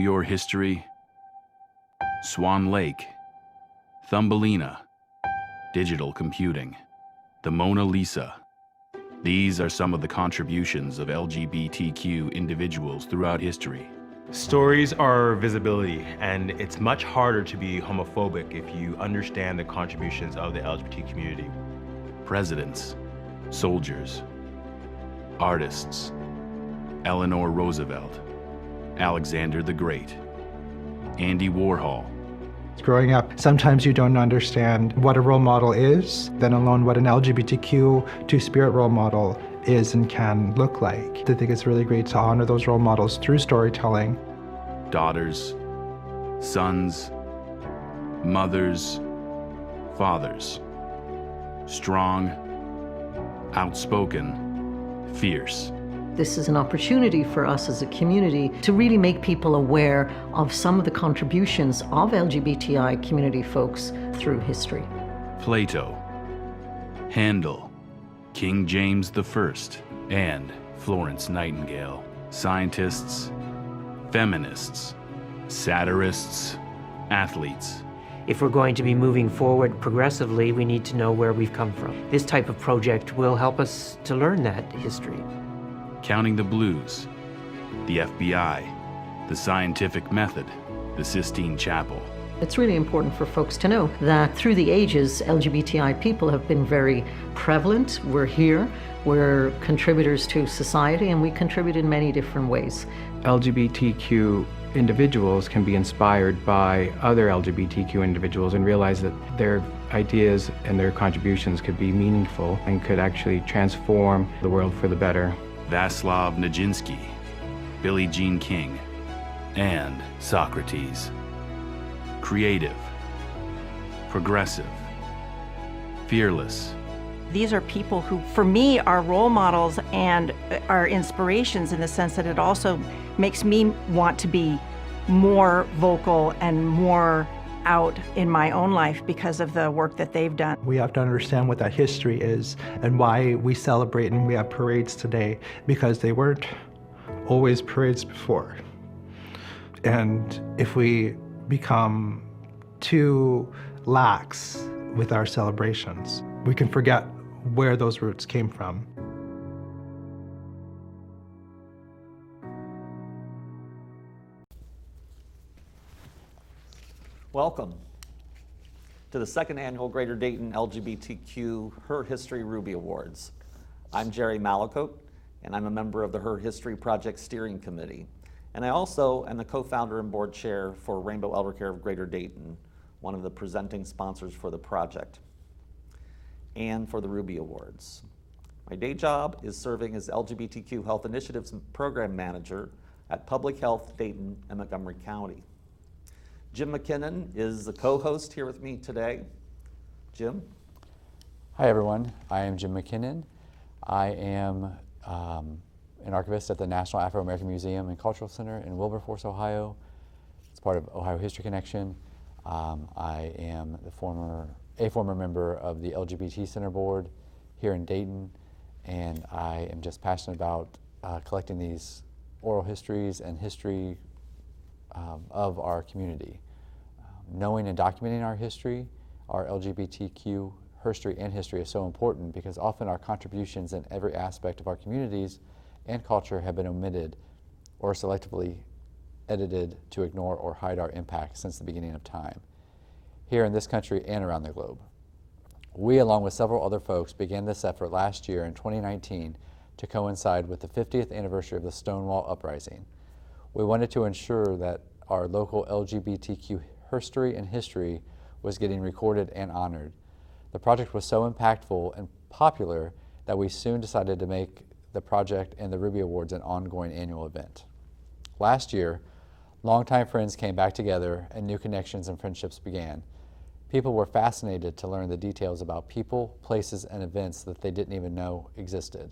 your history? Swan Lake, Thumbelina, digital computing, the Mona Lisa. These are some of the contributions of LGBTQ individuals throughout history. Stories are visibility, and it's much harder to be homophobic if you understand the contributions of the LGBT community. Presidents, soldiers, artists, Eleanor Roosevelt, Alexander the Great, Andy Warhol. Growing up, sometimes you don't understand what a role model is, then alone what an LGBTQ two-spirit role model is and can look like. I think it's really great to honor those role models through storytelling. Daughters, sons, mothers, fathers. Strong, outspoken, fierce. This is an opportunity for us as a community to really make people aware of some of the contributions of LGBTI community folks through history. Plato, Handel, King James I, and Florence Nightingale. Scientists, feminists, satirists, athletes. If we're going to be moving forward progressively, we need to know where we've come from. This type of project will help us to learn that history. Counting the Blues, the FBI, the scientific method, the Sistine Chapel. It's really important for folks to know that through the ages, LGBTI people have been very prevalent. We're here, we're contributors to society, and we contribute in many different ways. LGBTQ individuals can be inspired by other LGBTQ individuals and realize that their ideas and their contributions could be meaningful and could actually transform the world for the better. Václav Nijinsky, Billie Jean King, and Socrates. Creative, progressive, fearless. These are people who, for me, are role models and are inspirations in the sense that it also makes me want to be more vocal and more out in my own life because of the work that they've done. We have to understand what that history is and why we celebrate and we have parades today, because they weren't always parades before. And if we become too lax with our celebrations, we can forget where those roots came from. Welcome to the second annual Greater Dayton LGBTQ HERtory-HIStory Rubi Awards. I'm Jerry Malacote, and I'm a member of the HERtory Project Steering Committee. And I also am the co-founder and board chair for Rainbow Elder Care of Greater Dayton, one of the presenting sponsors for the project and for the Rubi Awards. My day job is serving as LGBTQ Health Initiatives Program Manager at Public Health Dayton and Montgomery County. Jim McKinnon is the co-host here with me today. Jim? Hi everyone, I am Jim McKinnon. I am an archivist at the National Afro-American Museum and Cultural Center in Wilberforce, Ohio. It's part of Ohio History Connection. I am a former member of the LGBT Center Board here in Dayton, and I am just passionate about collecting these oral histories and history of our community. Knowing and documenting our history, our LGBTQ HERtory and history is so important because often our contributions in every aspect of our communities and culture have been omitted or selectively edited to ignore or hide our impact since the beginning of time, here in this country and around the globe. We, along with several other folks, began this effort last year in 2019 to coincide with the 50th anniversary of the Stonewall Uprising. We wanted to ensure that our local LGBTQ HERtory and history was getting recorded and honored. The project was so impactful and popular that we soon decided to make the project and the Rubi Awards an ongoing annual event. Last year, longtime friends came back together and new connections and friendships began. People were fascinated to learn the details about people, places, and events that they didn't even know existed.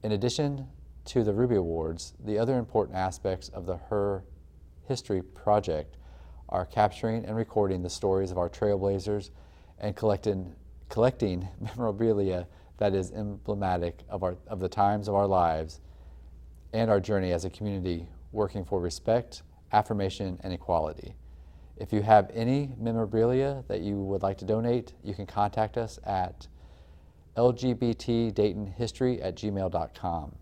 In addition to the Rubi Awards, the other important aspects of the HERtory Project are capturing and recording the stories of our trailblazers and collecting memorabilia that is emblematic of the times of our lives and our journey as a community working for respect, affirmation, and equality. If you have any memorabilia that you would like to donate, you can contact us at lgbtdaytonhistory@gmail.com.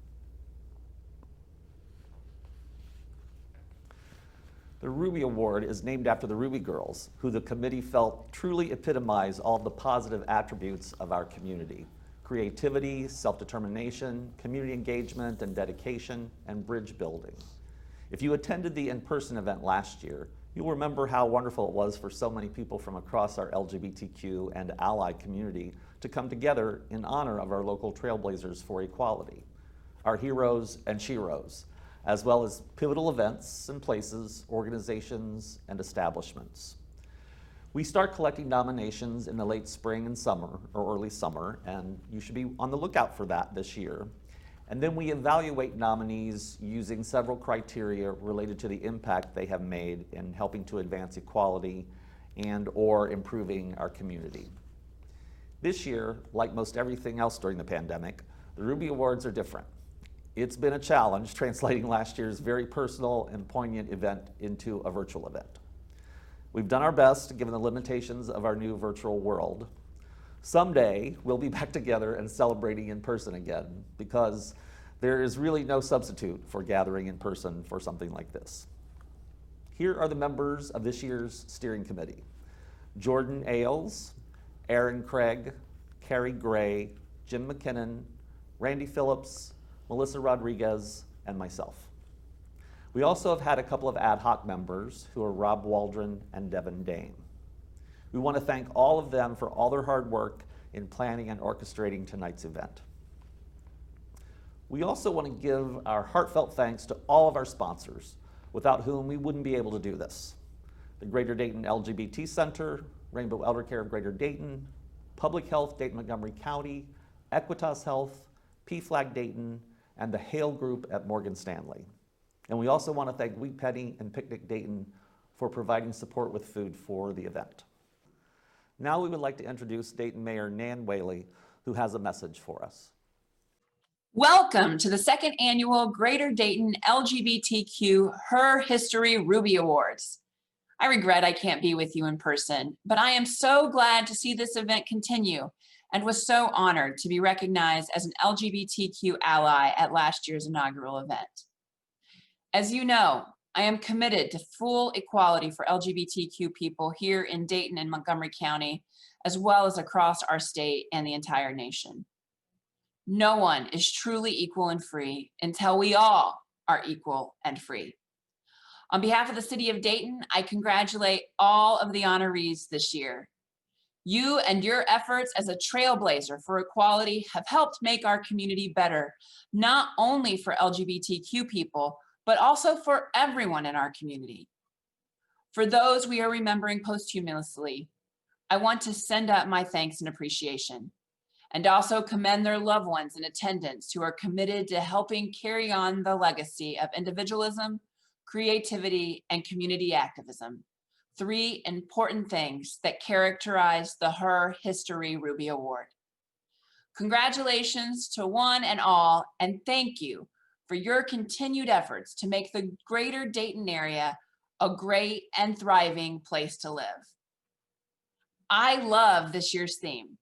The Rubi Award is named after the Rubi girls, who the committee felt truly epitomize all the positive attributes of our community: creativity, self-determination, community engagement and dedication, and bridge building. If you attended the in-person event last year, you'll remember how wonderful it was for so many people from across our LGBTQ and allied community to come together in honor of our local trailblazers for equality, our heroes and sheroes, as well as pivotal events and places, organizations, and establishments. We start collecting nominations in the late spring and summer, or early summer, and you should be on the lookout for that this year. And then we evaluate nominees using several criteria related to the impact they have made in helping to advance equality and/or improving our community. This year, like most everything else during the pandemic, the Rubi Awards are different. It's been a challenge translating last year's very personal and poignant event into a virtual event. We've done our best given the limitations of our new virtual world. Someday, we'll be back together and celebrating in person again, because there is really no substitute for gathering in person for something like this. Here are the members of this year's steering committee: Jordan Ailes, Aaron Craig, Carrie Gray, Jim McKinnon, Randy Phillips, Melissa Rodriguez, and myself. We also have had a couple of ad hoc members who are Rob Waldron and Devin Dame. We want to thank all of them for all their hard work in planning and orchestrating tonight's event. We also want to give our heartfelt thanks to all of our sponsors, without whom we wouldn't be able to do this: the Greater Dayton LGBT Center, Rainbow Elder Care of Greater Dayton, Public Health Dayton Montgomery County, Equitas Health, PFLAG Dayton, and the Hale Group at Morgan Stanley. And we also want to thank Wheat Penny and Picnic Dayton for providing support with food for the event. Now we would like to introduce Dayton Mayor Nan Whaley, who has a message for us. Welcome to the second annual Greater Dayton LGBTQ HERtory-HIStory Rubi Awards. I regret I can't be with you in person, but I am so glad to see this event continue and was so honored to be recognized as an LGBTQ ally at last year's inaugural event. As you know, I am committed to full equality for LGBTQ people here in Dayton and Montgomery County, as well as across our state and the entire nation. No one is truly equal and free until we all are equal and free. On behalf of the City of Dayton, I congratulate all of the honorees this year. You and your efforts as a trailblazer for equality have helped make our community better, not only for LGBTQ people, but also for everyone in our community. For those we are remembering posthumously, I want to send up my thanks and appreciation, and also commend their loved ones in attendance who are committed to helping carry on the legacy of individualism, creativity, and community activism, three important things that characterize the HERtory Rubi Award. Congratulations to one and all, and thank you for your continued efforts to make the greater Dayton area a great and thriving place to live. I love this year's theme: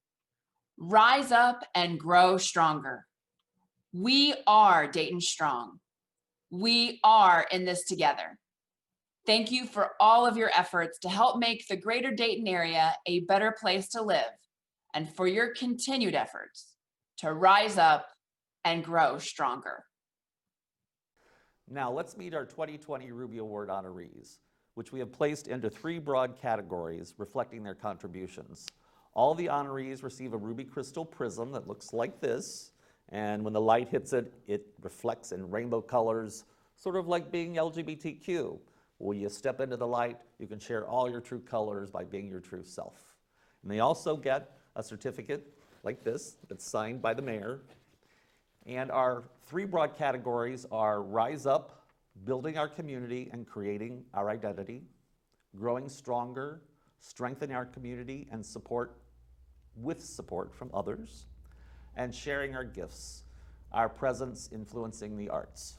Rise Up and Grow Stronger. We are Dayton Strong. We are in this together. Thank you for all of your efforts to help make the greater Dayton area a better place to live, and for your continued efforts to rise up and grow stronger. Now let's meet our 2020 Rubi Award honorees, which we have placed into three broad categories reflecting their contributions. All the honorees receive a ruby crystal prism that looks like this, and when the light hits it, it reflects in rainbow colors, sort of like being LGBTQ. When you step into the light, you can share all your true colors by being your true self. And they also get a certificate like this that's signed by the mayor. And our three broad categories are Rise Up, building our community and creating our identity; Growing Stronger, strengthening our community and support from others; and Sharing Our Gifts, our presence influencing the arts.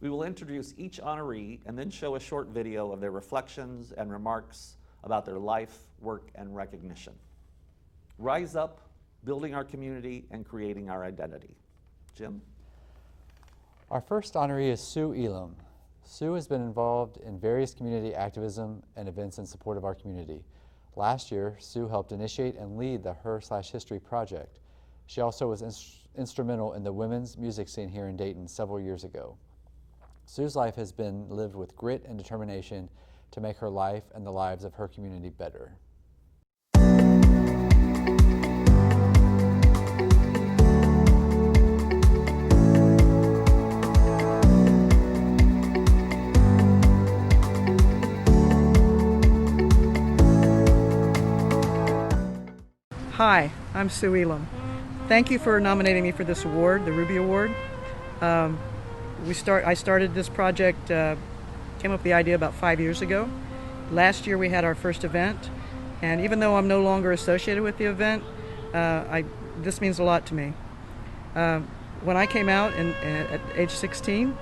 We will introduce each honoree and then show a short video of their reflections and remarks about their life, work, and recognition. Rise up, building our community and creating our identity. Jim? Our first honoree is Sue Elam. Sue has been involved in various community activism and events in support of our community. Last year, Sue helped initiate and lead the HERtory-HIStory Project. She also was instrumental in the women's music scene here in Dayton several years ago. Sue's life has been lived with grit and determination to make her life and the lives of her community better. Hi, I'm Sue Elam. Thank you for nominating me for this award, the Rubi Award. I started this project, came up with the idea about 5 years ago. Last year we had our first event, and even though I'm no longer associated with the event, this means a lot to me. When I came out at age 16,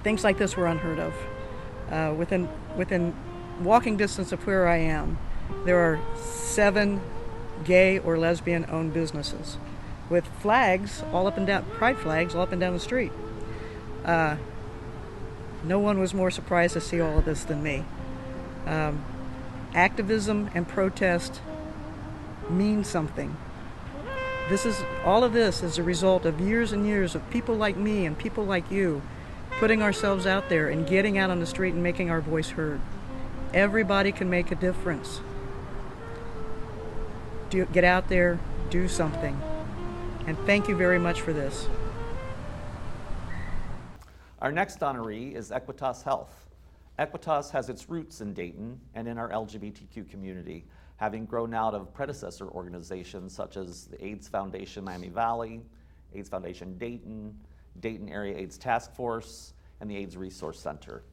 things like this were unheard of. Within walking distance of where I am, there are 7 gay or lesbian owned businesses with flags all up and down, pride flags all up and down the street. No one was more surprised to see all of this than me. Activism and protest mean something. All of this is a result of years and years of people like me and people like you putting ourselves out there and getting out on the street and making our voice heard. Everybody can make a difference. Get out there, do something. And thank you very much for this. Our next honoree is Equitas Health. Equitas has its roots in Dayton and in our LGBTQ community, having grown out of predecessor organizations such as the AIDS Foundation Miami Valley, AIDS Foundation Dayton, Dayton Area AIDS Task Force, and the AIDS Resource Center.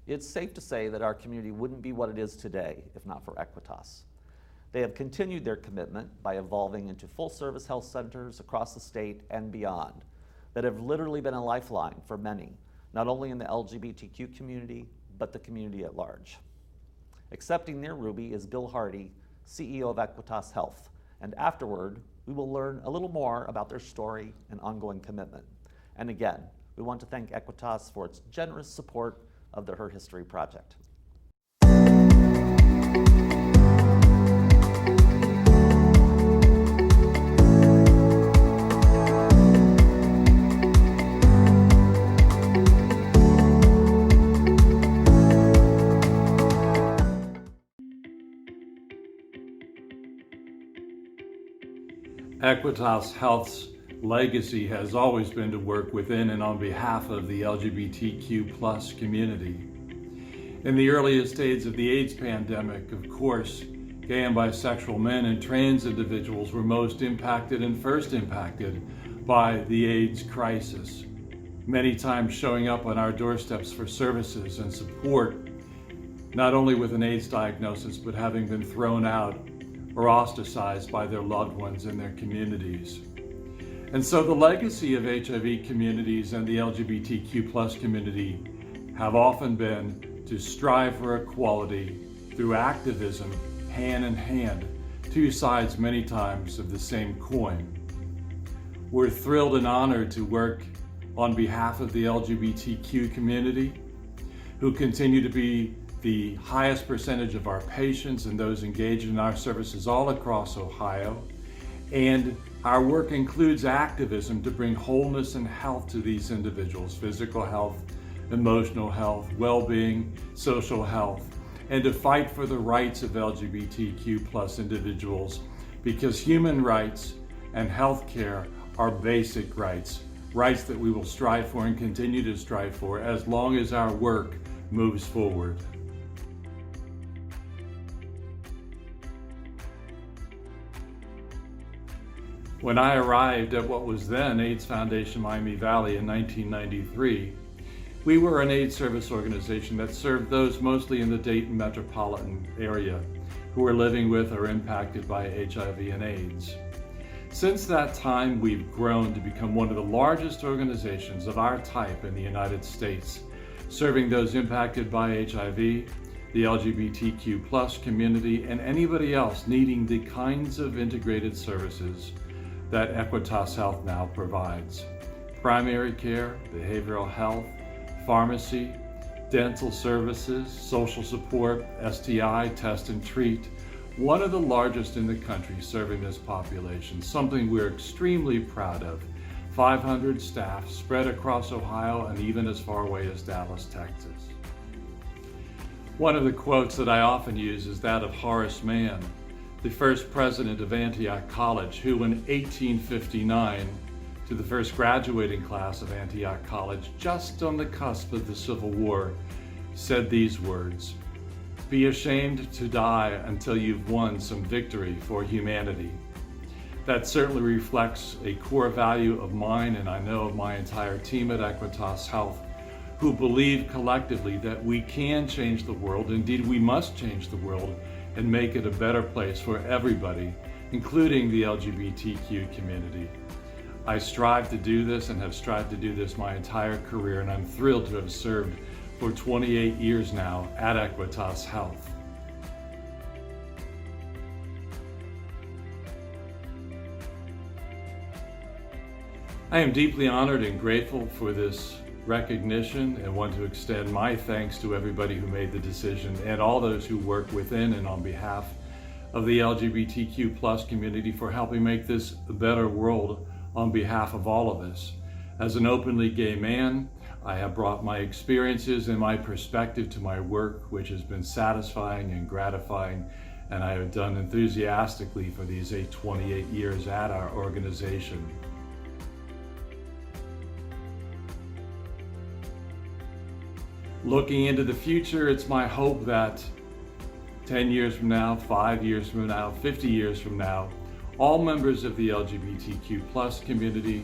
It's safe to say that our community wouldn't be what it is today if not for Equitas. They have continued their commitment by evolving into full-service health centers across the state and beyond that have literally been a lifeline for many, not only in the LGBTQ community, but the community at large. Accepting their Rubi is Bill Hardy, CEO of Equitas Health, and afterward, we will learn a little more about their story and ongoing commitment. And again, we want to thank Equitas for its generous support of the HERtory Project. Equitas Health's legacy has always been to work within and on behalf of the LGBTQ+ community. In the earliest days of the AIDS pandemic, of course, gay and bisexual men and trans individuals were most impacted and first impacted by the AIDS crisis, many times showing up on our doorsteps for services and support, not only with an AIDS diagnosis, but having been thrown out or ostracized by their loved ones in their communities. And so the legacy of HIV communities and the LGBTQ+ community have often been to strive for equality through activism, hand in hand, two sides many times of the same coin. We're thrilled and honored to work on behalf of the LGBTQ community, who continue to be the highest percentage of our patients and those engaged in our services all across Ohio. And our work includes activism to bring wholeness and health to these individuals, physical health, emotional health, well-being, social health, and to fight for the rights of LGBTQ+ individuals, because human rights and health care are basic rights, rights that we will strive for and continue to strive for as long as our work moves forward. When I arrived at what was then AIDS Foundation Miami Valley in 1993, we were an AIDS service organization that served those mostly in the Dayton metropolitan area who were living with or impacted by HIV and AIDS. Since that time, we've grown to become one of the largest organizations of our type in the United States, serving those impacted by HIV, the LGBTQ+ community, and anybody else needing the kinds of integrated services that Equitas Health now provides. Primary care, behavioral health, pharmacy, dental services, social support, STI, test and treat. One of the largest in the country serving this population, something we're extremely proud of. 500 staff spread across Ohio and even as far away as Dallas, Texas. One of the quotes that I often use is that of Horace Mann, the first president of Antioch College, who in 1859, to the first graduating class of Antioch College, just on the cusp of the Civil War, said these words, "Be ashamed to die until you've won some victory for humanity." That certainly reflects a core value of mine, and I know of my entire team at Equitas Health, who believe collectively that we can change the world, indeed we must change the world, and make it a better place for everybody, including the LGBTQ community. I strive to do this and have strived to do this my entire career, and I'm thrilled to have served for 28 years now at Equitas Health. I am deeply honored and grateful for this recognition and want to extend my thanks to everybody who made the decision and all those who work within and on behalf of the LGBTQ+ community for helping make this a better world on behalf of all of us. As an openly gay man, I have brought my experiences and my perspective to my work, which has been satisfying and gratifying, and I have done enthusiastically for these 28 years at our organization. Looking into the future, it's my hope that 10 years from now, 5 years from now, 50 years from now, all members of the LGBTQ+ community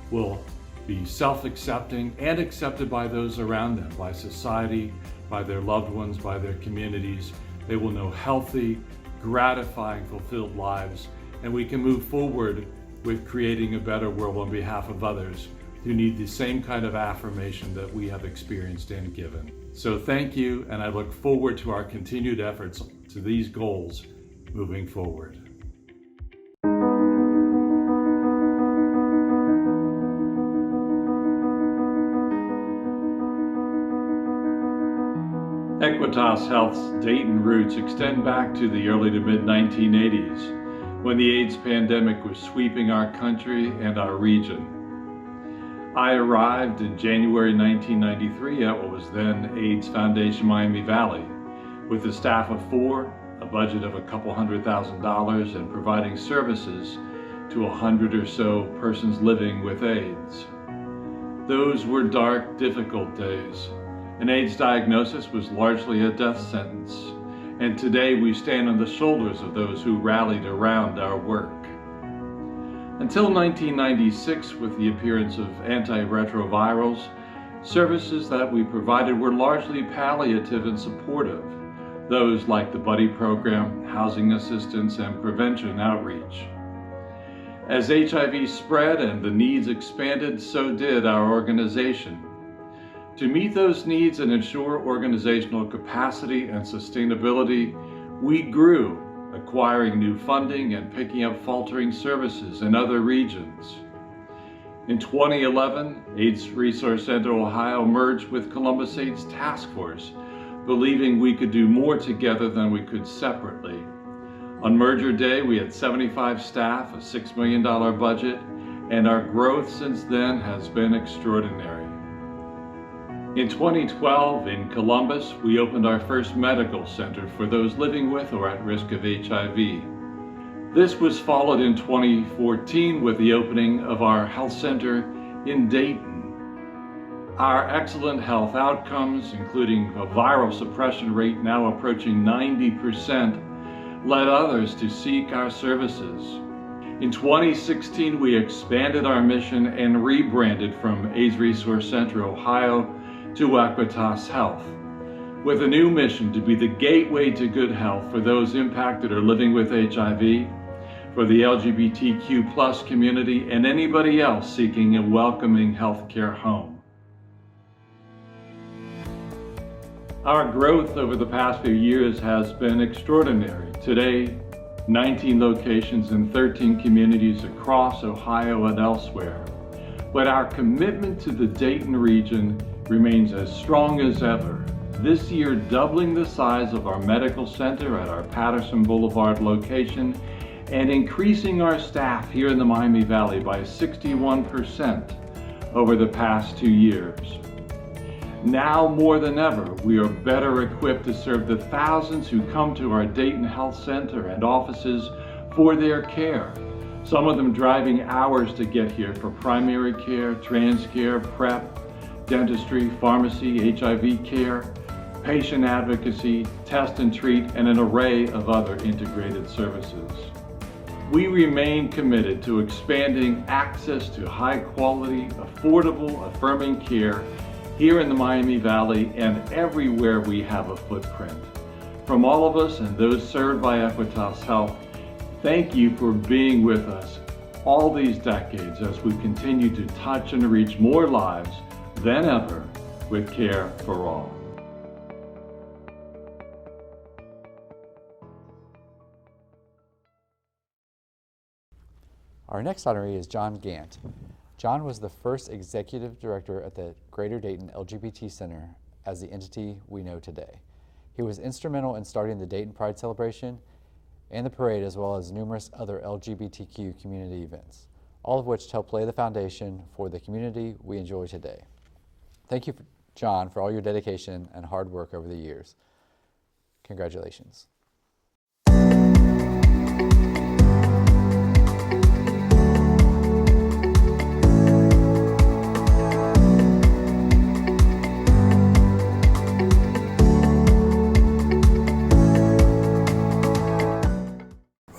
will be self-accepting and accepted by those around them, by society, by their loved ones, by their communities. They will know healthy, gratifying, fulfilled lives, and we can move forward with creating a better world on behalf of others who need the same kind of affirmation that we have experienced and given. So thank you, and I look forward to our continued efforts to these goals moving forward. Equitas Health's Dayton roots extend back to the early to mid-1980s, when the AIDS pandemic was sweeping our country and our region. I arrived in January 1993 at what was then AIDS Foundation Miami Valley, with a staff of 4, a budget of a couple $100,000, and providing services to 100 or so persons living with AIDS. Those were dark, difficult days. An AIDS diagnosis was largely a death sentence, and today we stand on the shoulders of those who rallied around our work. Until 1996, with the appearance of antiretrovirals, services that we provided were largely palliative and supportive, those like the Buddy Program, housing assistance, and prevention outreach. As HIV spread and the needs expanded, so did our organization. To meet those needs and ensure organizational capacity and sustainability, we grew, acquiring new funding and picking up faltering services in other regions. In 2011, AIDS Resource Center Ohio merged with Columbus AIDS Task Force, believing we could do more together than we could separately. On merger day, we had 75 staff, a $6 million budget, and our growth since then has been extraordinary. In 2012, in Columbus, we opened our first medical center for those living with or at risk of HIV. This was followed in 2014 with the opening of our health center in Dayton. Our excellent health outcomes, including a viral suppression rate now approaching 90%, led others to seek our services. In 2016, we expanded our mission and rebranded from AIDS Resource Center Ohio to Equitas Health, with a new mission to be the gateway to good health for those impacted or living with HIV, for the LGBTQ plus community and anybody else seeking a welcoming healthcare home. Our growth over the past few years has been extraordinary. Today, 19 locations in 13 communities across Ohio and elsewhere. But our commitment to the Dayton region remains as strong as ever. This year, doubling the size of our medical center at our Patterson Boulevard location and increasing our staff here in the Miami Valley by 61% over the past 2 years. Now more than ever, we are better equipped to serve the thousands who come to our Dayton Health Center and offices for their care. Some of them driving hours to get here for primary care, trans care, PrEP, dentistry, pharmacy, HIV care, patient advocacy, test and treat, and an array of other integrated services. We remain committed to expanding access to high quality, affordable, affirming care here in the Miami Valley and everywhere we have a footprint. From all of us and those served by Equitas Health, thank you for being with us all these decades as we continue to touch and reach more lives than ever with care for all. Our next honoree is John Gant. John was the first executive director at the Greater Dayton LGBT Center as the entity we know today. He was instrumental in starting the Dayton Pride celebration and the parade, as well as numerous other LGBTQ community events, all of which helped lay the foundation for the community we enjoy today. Thank you, John, for all your dedication and hard work over the years. Congratulations.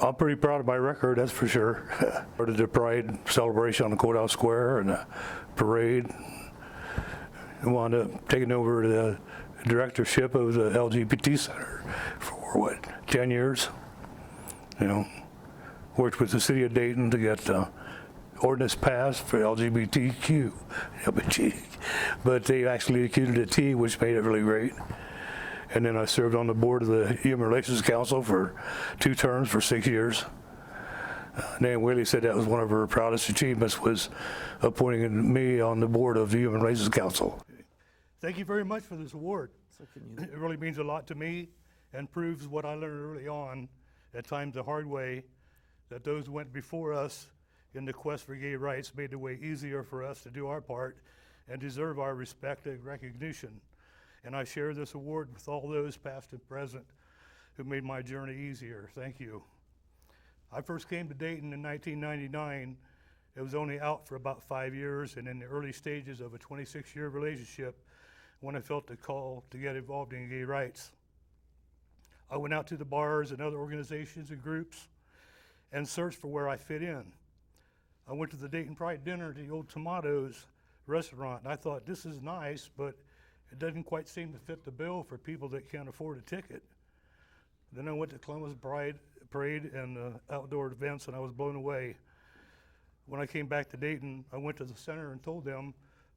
I'm pretty proud of my record, that's for sure. Started the Pride celebration on the Courthouse Square and the parade. I wound up taking over the directorship of the LGBT Center for 10 years. You know, worked with the city of Dayton to get the ordinance passed for LGBTQ, but they actually included a T, which made it really great. And then I served on the board of the Human Relations Council for 2 terms for 6 years. Nan Whaley said that was one of her proudest achievements, was appointing me on the board of the Human Relations Council. Thank you very much for this award. It really means a lot to me and proves what I learned early on, at times the hard way, that those who went before us in the quest for gay rights made the way easier for us to do our part and deserve our respect and recognition. And I share this award with all those past and present who made my journey easier. Thank you. I first came to Dayton in 1999. It was only out for about 5 years and in the early stages of a 26-year relationship when I felt the call to get involved in gay rights. I went out to the bars and other organizations and groups and searched for where I fit in. I went to the Dayton Pride dinner at the Old Tomatoes restaurant, and I thought, this is nice, but it doesn't quite seem to fit the bill for people that can't afford a ticket. Then I went to Columbus Pride Parade and outdoor events, and I was blown away. When I came back to Dayton, I went to the center and told them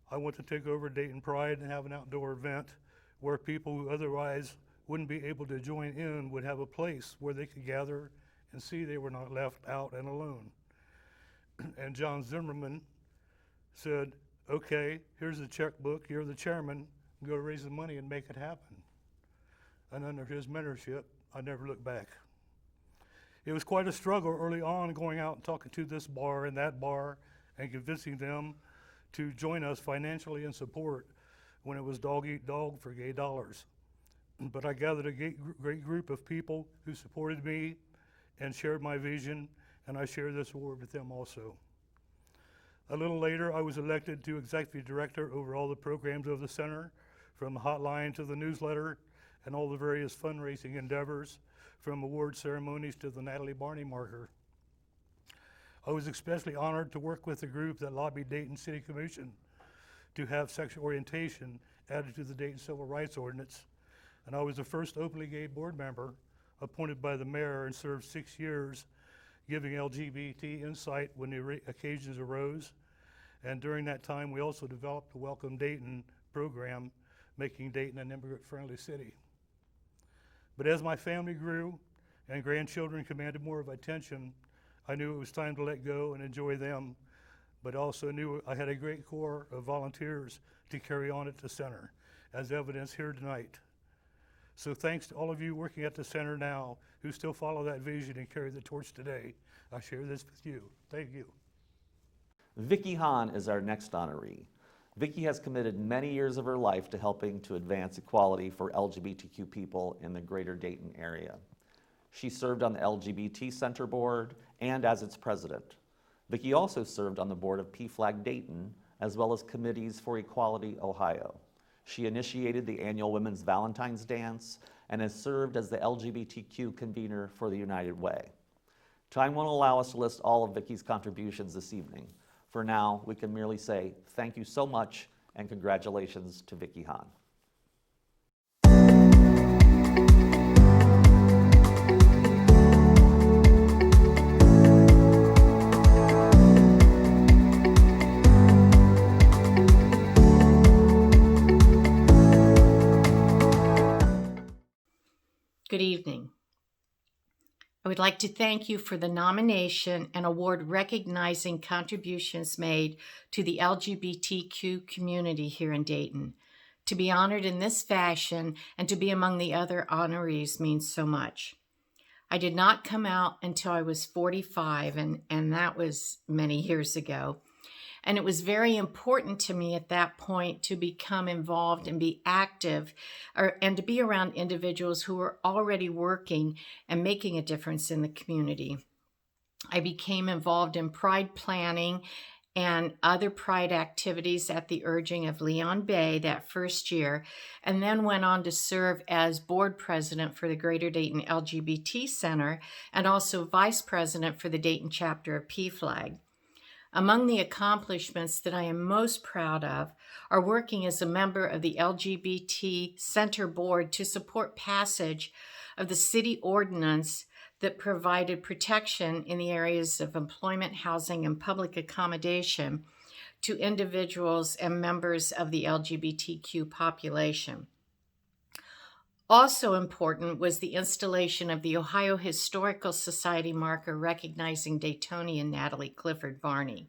I want to take over Dayton Pride and have an outdoor event where people who otherwise wouldn't be able to join in would have a place where they could gather and see they were not left out and alone. And John Zimmerman said, okay, here's the checkbook, you're the chairman, go raise the money and make it happen. And under his mentorship, I never looked back. It was quite a struggle early on, going out and talking to this bar and that bar and convincing them to join us financially in support when it was dog eat dog for gay dollars. But I gathered a great group of people who supported me and shared my vision, and I share this award with them also. A little later, I was elected to executive director over all the programs of the center, from the hotline to the newsletter and all the various fundraising endeavors, from award ceremonies to the Natalie Barney Marker. I was especially honored to work with a group that lobbied Dayton City Commission to have sexual orientation added to the Dayton Civil Rights Ordinance. And I was the first openly gay board member appointed by the mayor and served 6 years, giving LGBT insight when the occasions arose. And during that time, we also developed the Welcome Dayton program, making Dayton an immigrant-friendly city. But as my family grew and grandchildren commanded more of attention, I knew it was time to let go and enjoy them, but also knew I had a great core of volunteers to carry on at the center, as evidenced here tonight. So thanks to all of you working at the center now who still follow that vision and carry the torch today. I share this with you. Thank you. Vicki Hahn is our next honoree. Vicki has committed many years of her life to helping to advance equality for LGBTQ people in the greater Dayton area. She served on the LGBT Center Board and as its president. Vicki also served on the board of PFLAG Dayton, as well as committees for Equality Ohio. She initiated the annual Women's Valentine's Dance and has served as the LGBTQ convener for the United Way. Time won't allow us to list all of Vicki's contributions this evening. For now, we can merely say thank you so much and congratulations to Vicki Hahn. Good evening. I would like to thank you for the nomination and award recognizing contributions made to the LGBTQ community here in Dayton. To be honored in this fashion and to be among the other honorees means so much. I did not come out until I was 45, and that was many years ago. And it was very important to me at that point to become involved and be active and to be around individuals who were already working and making a difference in the community. I became involved in Pride planning and other Pride activities at the urging of Leon Bay that first year, and then went on to serve as board president for the Greater Dayton LGBT Center and also vice president for the Dayton chapter of PFLAG. Among the accomplishments that I am most proud of are working as a member of the LGBT Center Board to support passage of the city ordinance that provided protection in the areas of employment, housing, and public accommodation to individuals and members of the LGBTQ population. Also important was the installation of the Ohio Historical Society marker recognizing Daytonian Natalie Clifford Varney.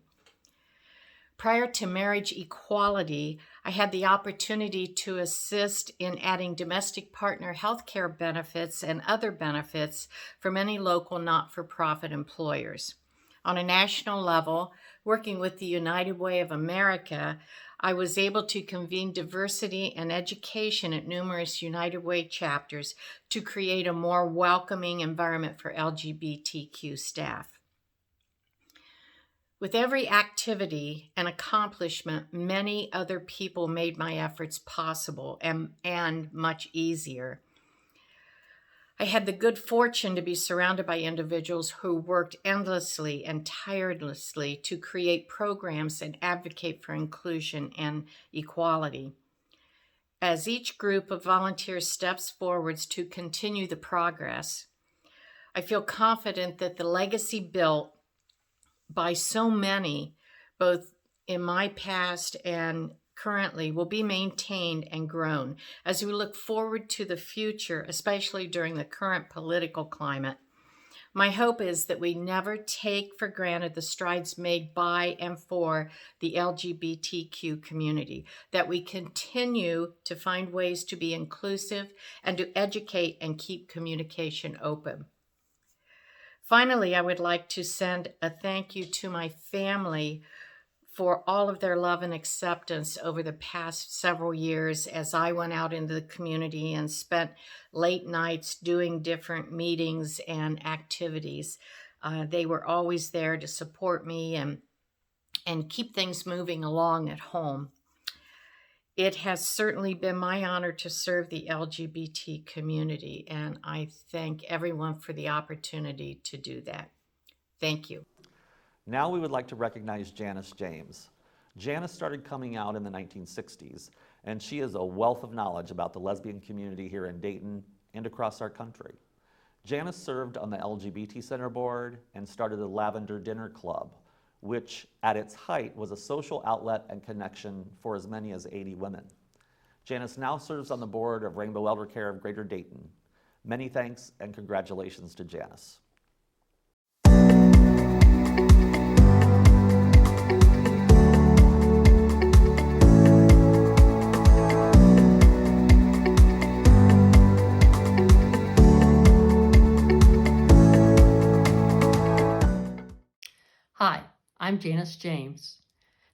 Prior to marriage equality, I had the opportunity to assist in adding domestic partner health care benefits and other benefits for many local not-for-profit employers. On a national level, working with the United Way of America, I was able to convene diversity and education at numerous United Way chapters to create a more welcoming environment for LGBTQ staff. With every activity and accomplishment, many other people made my efforts possible and much easier. I had the good fortune to be surrounded by individuals who worked endlessly and tirelessly to create programs and advocate for inclusion and equality. As each group of volunteers steps forwards to continue the progress, I feel confident that the legacy built by so many, both in my past and currently, will be maintained and grown as we look forward to the future, especially during the current political climate. My hope is that we never take for granted the strides made by and for the LGBTQ community, that we continue to find ways to be inclusive and to educate and keep communication open. Finally, I would like to send a thank you to my family for all of their love and acceptance over the past several years as I went out into the community and spent late nights doing different meetings and activities. They were always there to support me and keep things moving along at home. It has certainly been my honor to serve the LGBT community, and I thank everyone for the opportunity to do that. Thank you. Now we would like to recognize Janice James. Janice started coming out in the 1960s, and she is a wealth of knowledge about the lesbian community here in Dayton and across our country. Janice served on the LGBT Center board and started the Lavender Dinner Club, which at its height was a social outlet and connection for as many as 80 women. Janice now serves on the board of Rainbow Elder Care of Greater Dayton. Many thanks and congratulations to Janice. Hi, I'm Janice James.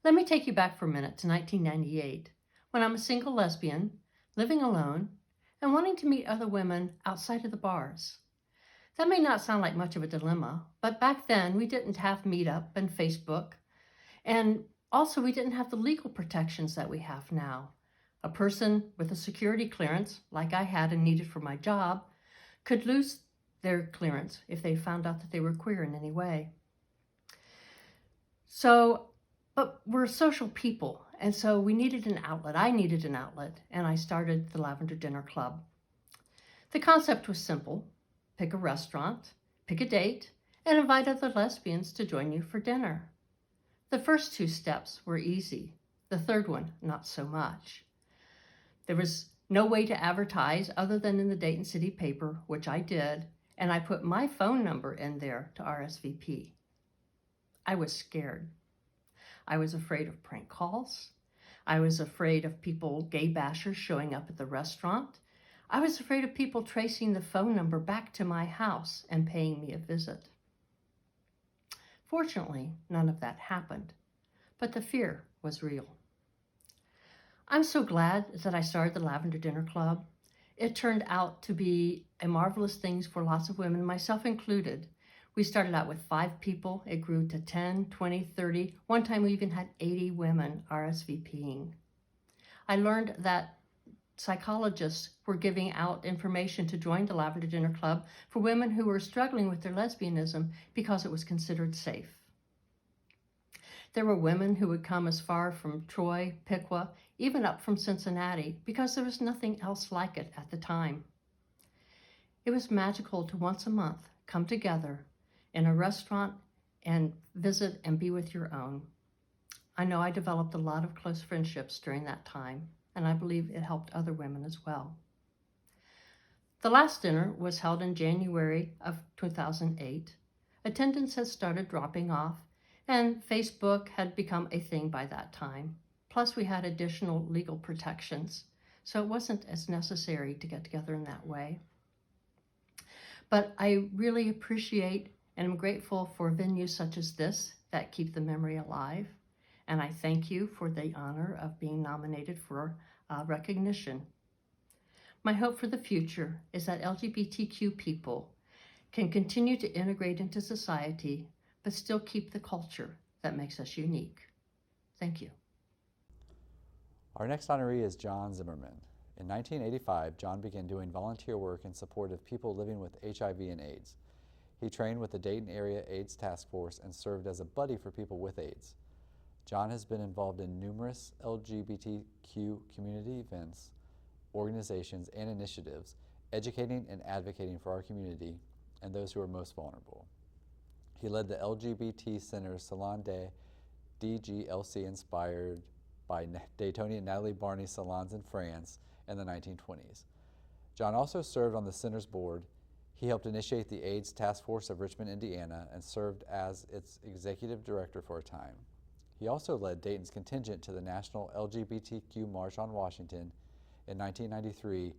Let me take you back for a minute to 1998, when I'm a single lesbian, living alone, and wanting to meet other women outside of the bars. That may not sound like much of a dilemma, but back then we didn't have Meetup and Facebook, and also we didn't have the legal protections that we have now. A person with a security clearance, like I had and needed for my job, could lose their clearance if they found out that they were queer in any way. But we're social people, and so we needed an outlet. I needed an outlet, and I started the Lavender Dinner Club. The concept was simple. Pick a restaurant, pick a date, and invite other lesbians to join you for dinner. The first 2 steps were easy. The third one, not so much. There was no way to advertise other than in the Dayton City paper, which I did, and I put my phone number in there to RSVP. I was scared. I was afraid of prank calls. I was afraid of people, gay bashers, showing up at the restaurant. I was afraid of people tracing the phone number back to my house and paying me a visit. Fortunately, none of that happened, but the fear was real. I'm so glad that I started the Lavender Dinner Club. It turned out to be a marvelous thing for lots of women, myself included. We started out with 5 people. It grew to 10, 20, 30. One time we even had 80 women RSVPing. I learned that psychologists were giving out information to join the Lavender Dinner Club for women who were struggling with their lesbianism because it was considered safe. There were women who would come as far from Troy, Piqua, even up from Cincinnati, because there was nothing else like it at the time. It was magical to once a month come together in a restaurant and visit and be with your own. I know I developed a lot of close friendships during that time, and I believe it helped other women as well. The last dinner was held in January of 2008. Attendance had started dropping off, and Facebook had become a thing by that time. Plus, we had additional legal protections, so it wasn't as necessary to get together in that way. But I really appreciate and I'm grateful for venues such as this that keep the memory alive. And I thank you for the honor of being nominated for recognition. My hope for the future is that LGBTQ people can continue to integrate into society, but still keep the culture that makes us unique. Thank you. Our next honoree is John Zimmerman. In 1985, John began doing volunteer work in support of people living with HIV and AIDS. He trained with the Dayton Area AIDS Task Force and served as a buddy for people with AIDS. John has been involved in numerous LGBTQ community events, organizations, and initiatives, educating and advocating for our community and those who are most vulnerable. He led the LGBT Center's Salon de DGLC, inspired by Daytonian Natalie Barney's salons in France in the 1920s. John also served on the Center's board. He helped initiate the AIDS Task Force of Richmond, Indiana, and served as its executive director for a time. He also led Dayton's contingent to the National LGBTQ March on Washington in 1993,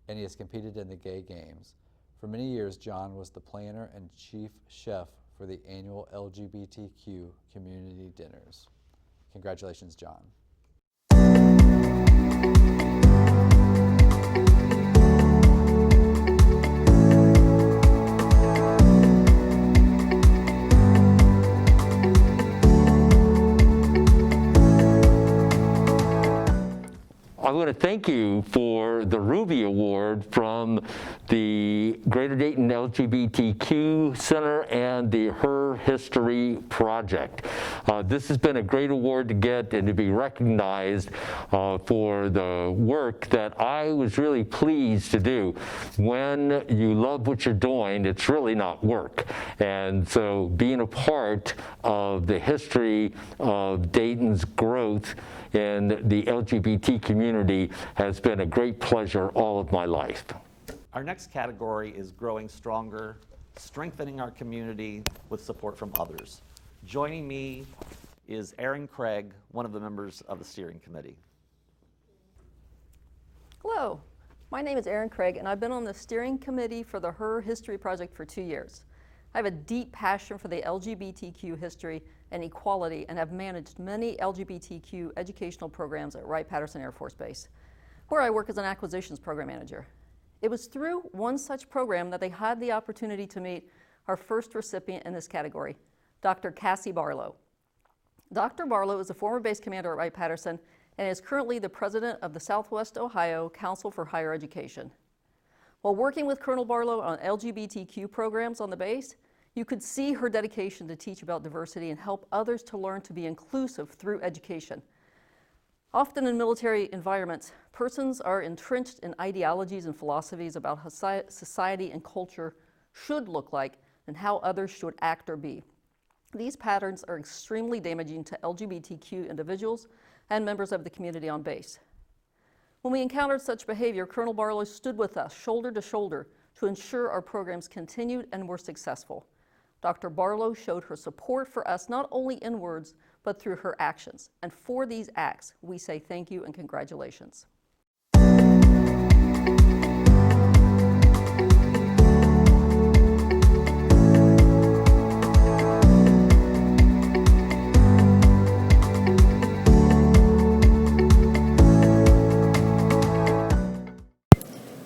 and he has competed in the Gay Games. For many years, John was the planner and chief chef for the annual LGBTQ community dinners. Congratulations, John. I want to thank you for the Rubi Award from the Greater Dayton LGBTQ Center and and the HERtory-HIStory Project. This has been a great award to get and to be recognized for the work that I was really pleased to do. When you love what you're doing, it's really not work. And so being a part of the history of Dayton's growth in the LGBT community has been a great pleasure all of my life. Our next category is growing stronger, strengthening our community with support from others. Joining me is Erin Craig, one of the members of the steering committee. Hello, my name is Erin Craig, and I've been on the steering committee for the HERtory Project for 2 years. I have a deep passion for the LGBTQ history and equality, and have managed many LGBTQ educational programs at Wright-Patterson Air Force Base, where I work as an acquisitions program manager. It was through one such program that they had the opportunity to meet our first recipient in this category, Dr. Cassie Barlow. Dr. Barlow is a former base commander at Wright-Patterson and is currently the president of the Southwest Ohio Council for Higher Education. While working with Colonel Barlow on LGBTQ programs on the base, you could see her dedication to teach about diversity and help others to learn to be inclusive through education. Often in military environments, persons are entrenched in ideologies and philosophies about how society and culture should look like and how others should act or be. These patterns are extremely damaging to LGBTQ individuals and members of the community on base. When we encountered such behavior, Colonel Barlow stood with us shoulder to shoulder to ensure our programs continued and were successful. Dr. Barlow showed her support for us not only in words, but through her actions. And for these acts, we say thank you and congratulations.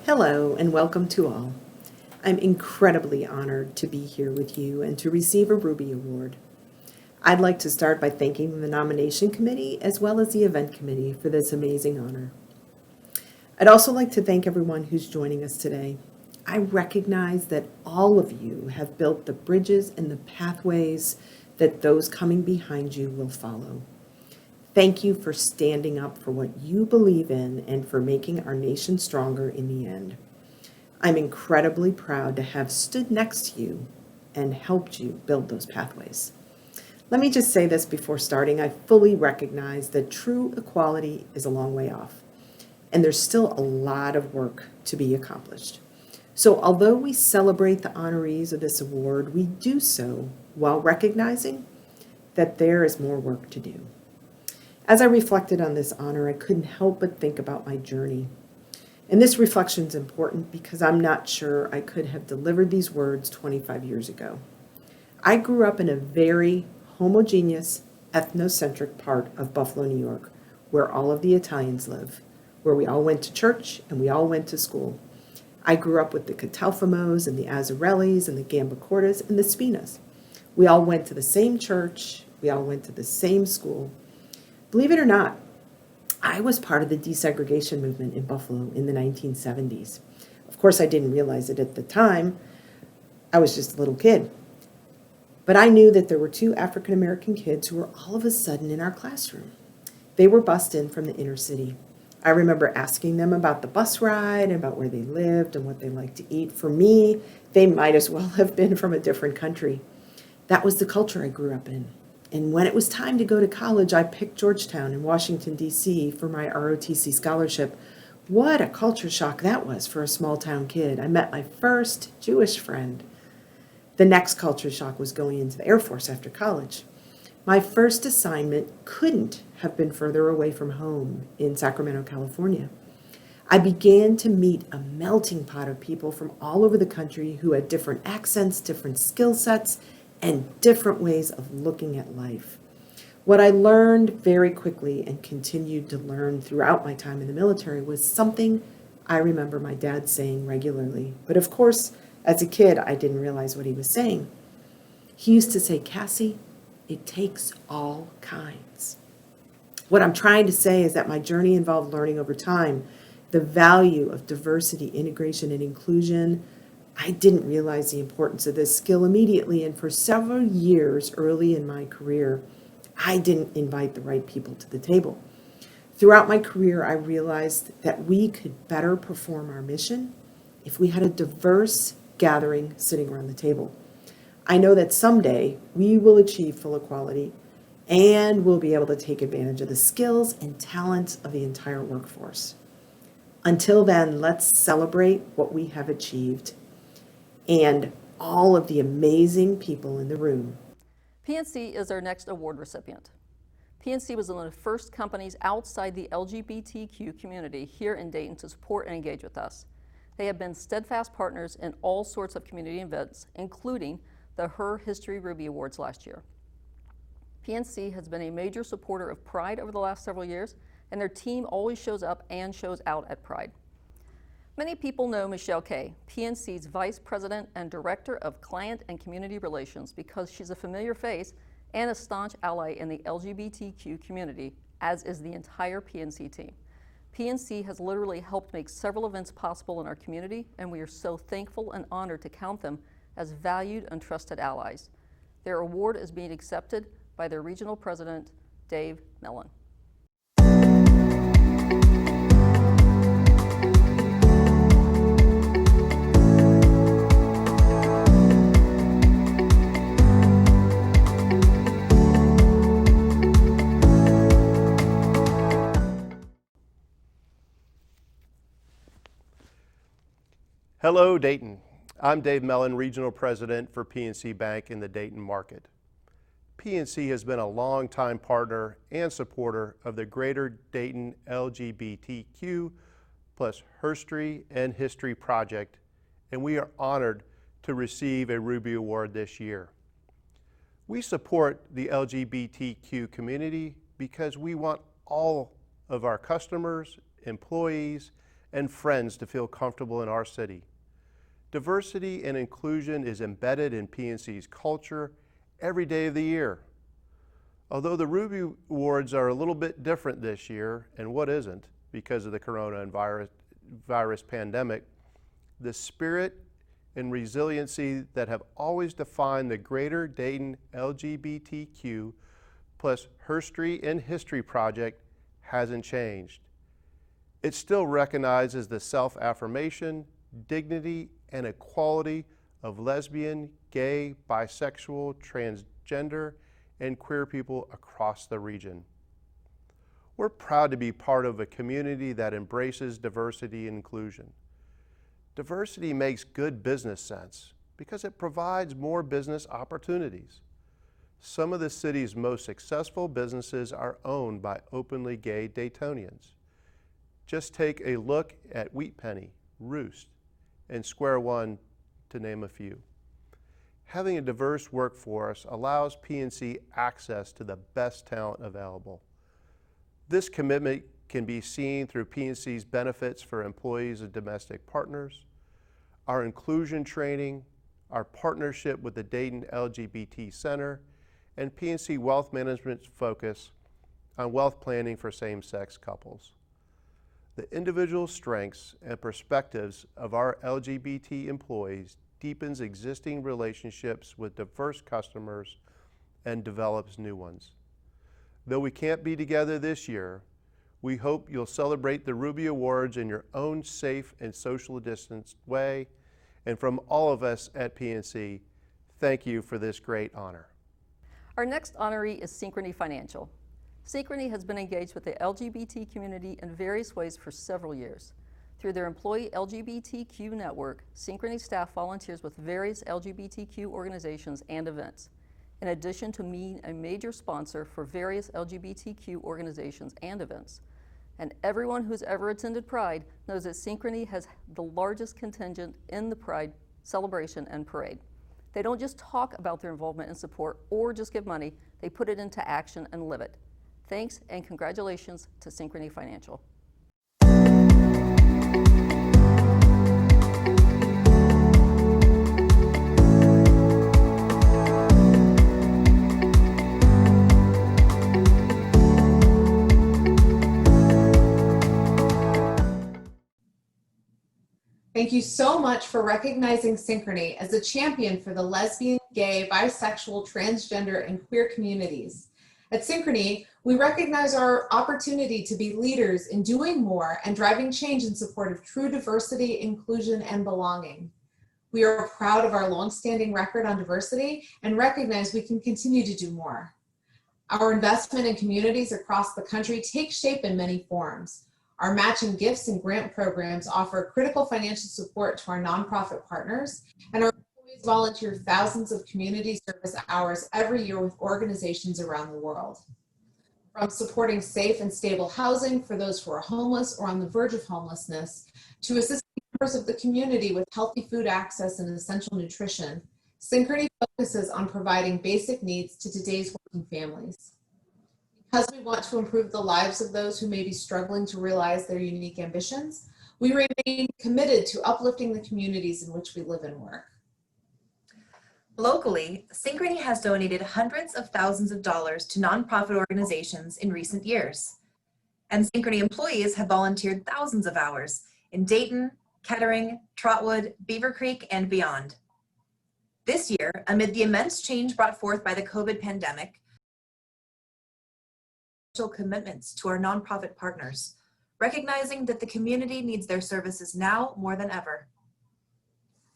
Hello and welcome to all. I'm incredibly honored to be here with you and to receive a Rubi Award. I'd like to start by thanking the nomination committee as well as the event committee for this amazing honor. I'd also like to thank everyone who's joining us today. I recognize that all of you have built the bridges and the pathways that those coming behind you will follow. Thank you for standing up for what you believe in and for making our nation stronger in the end. I'm incredibly proud to have stood next to you and helped you build those pathways. Let me just say this before starting. I fully recognize that true equality is a long way off, and there's still a lot of work to be accomplished. So although we celebrate the honorees of this award, we do so while recognizing that there is more work to do. As I reflected on this honor, I couldn't help but think about my journey. And this reflection is important because I'm not sure I could have delivered these words 25 years ago. I grew up in a very homogeneous, ethnocentric part of Buffalo, New York, where all of the Italians live, where we all went to church and we all went to school. I grew up with the Catalfamos and the Azzarellis and the Gambacortas and the Spinas. We all went to the same church. We all went to the same school. Believe it or not, I was part of the desegregation movement in Buffalo in the 1970s. Of course, I didn't realize it at the time. I was just a little kid. But I knew that there were two African-American kids who were all of a sudden in our classroom. They were bused in from the inner city. I remember asking them about the bus ride and about where they lived and what they liked to eat. For me, they might as well have been from a different country. That was the culture I grew up in. And when it was time to go to college, I picked Georgetown in Washington, D.C. for my ROTC scholarship. What a culture shock that was for a small town kid. I met my first Jewish friend. The next culture shock was going into the Air Force after college. My first assignment couldn't have been further away from home in Sacramento, California. I began to meet a melting pot of people from all over the country who had different accents, different skill sets, and different ways of looking at life. What I learned very quickly and continued to learn throughout my time in the military was something I remember my dad saying regularly. But of course, as a kid, I didn't realize what he was saying. He used to say, "Cassie, it takes all kinds." What I'm trying to say is that my journey involved learning over time the value of diversity, integration, and inclusion I didn't realize the importance of this skill immediately, and for several years early in my career, I didn't invite the right people to the table. Throughout my career, I realized that we could better perform our mission if we had a diverse gathering sitting around the table. I know that someday we will achieve full equality and we'll be able to take advantage of the skills and talents of the entire workforce. Until then, let's celebrate what we have achieved and all of the amazing people in the room. PNC is our next award recipient. PNC was one of the first companies outside the LGBTQ community here in Dayton to support and engage with us. They have been steadfast partners in all sorts of community events, including the HERtory-HIStory Rubi Awards last year. PNC has been a major supporter of Pride over the last several years, and their team always shows up and shows out at Pride. Many people know Michelle Kay, PNC's Vice President and Director of Client and Community Relations, because she's a familiar face and a staunch ally in the LGBTQ community, as is the entire PNC team. PNC has literally helped make several events possible in our community, and we are so thankful and honored to count them as valued and trusted allies. Their award is being accepted by their Regional President, Dave Mellon. Hello, Dayton. I'm Dave Mellon, Regional President for PNC Bank in the Dayton market. PNC has been a longtime partner and supporter of the Greater Dayton LGBTQ HERtory-HIStory Project, and we are honored to receive a Rubi Award this year. We support the LGBTQ community because we want all of our customers, employees, and friends to feel comfortable in our city. Diversity and inclusion is embedded in PNC's culture every day of the year. Although the Rubi Awards are a little bit different this year, and what isn't because of the coronavirus pandemic, the spirit and resiliency that have always defined the Greater Dayton LGBTQ HERtory-HIStory Project hasn't changed. It still recognizes the self-affirmation, dignity, and equality of lesbian, gay, bisexual, transgender, and queer people across the region. We're proud to be part of a community that embraces diversity and inclusion. Diversity makes good business sense because it provides more business opportunities. Some of the city's most successful businesses are owned by openly gay Daytonians. Just take a look at Wheat Penny, Roost, and Square One, to name a few. Having a diverse workforce allows PNC access to the best talent available. This commitment can be seen through PNC's benefits for employees and domestic partners, our inclusion training, our partnership with the Dayton LGBT Center, and PNC Wealth Management's focus on wealth planning for same-sex couples. The individual strengths and perspectives of our LGBT employees deepens existing relationships with diverse customers and develops new ones. Though we can't be together this year, we hope you'll celebrate the Rubi Awards in your own safe and socially distanced way. And from all of us at PNC, thank you for this great honor. Our next honoree is Synchrony Financial. Synchrony has been engaged with the LGBT community in various ways for several years. Through their employee LGBTQ network, Synchrony staff volunteers with various LGBTQ organizations and events, in addition to being a major sponsor for various LGBTQ organizations and events. And everyone who's ever attended Pride knows that Synchrony has the largest contingent in the Pride celebration and parade. They don't just talk about their involvement and support or just give money, they put it into action and live it. Thanks and congratulations to Synchrony Financial. Thank you so much for recognizing Synchrony as a champion for the lesbian, gay, bisexual, transgender, and queer communities. At Synchrony, we recognize our opportunity to be leaders in doing more and driving change in support of true diversity, inclusion, and belonging. We are proud of our longstanding record on diversity and recognize we can continue to do more. Our investment in communities across the country takes shape in many forms. Our matching gifts and grant programs offer critical financial support to our nonprofit partners, and our employees volunteer thousands of community service hours every year with organizations around the world. From supporting safe and stable housing for those who are homeless or on the verge of homelessness, to assisting members of the community with healthy food access and essential nutrition, Synchrony focuses on providing basic needs to today's working families. Because we want to improve the lives of those who may be struggling to realize their unique ambitions, we remain committed to uplifting the communities in which we live and work. Locally, Synchrony has donated hundreds of thousands of dollars to nonprofit organizations in recent years. And Synchrony employees have volunteered thousands of hours in Dayton, Kettering, Trotwood, Beaver Creek, and beyond. This year, amid the immense change brought forth by the COVID pandemic, commitments to our nonprofit partners, recognizing that the community needs their services now more than ever.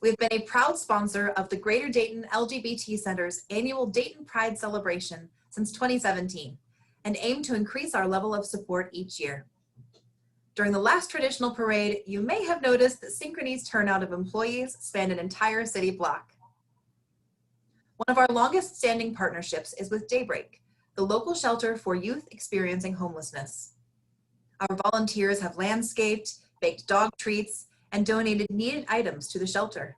We've been a proud sponsor of the Greater Dayton LGBT Center's annual Dayton Pride celebration since 2017 and aim to increase our level of support each year. During the last traditional parade, you may have noticed that Synchrony's turnout of employees spanned an entire city block. One of our longest standing partnerships is with Daybreak, the local shelter for youth experiencing homelessness. Our volunteers have landscaped, baked dog treats, and donated needed items to the shelter.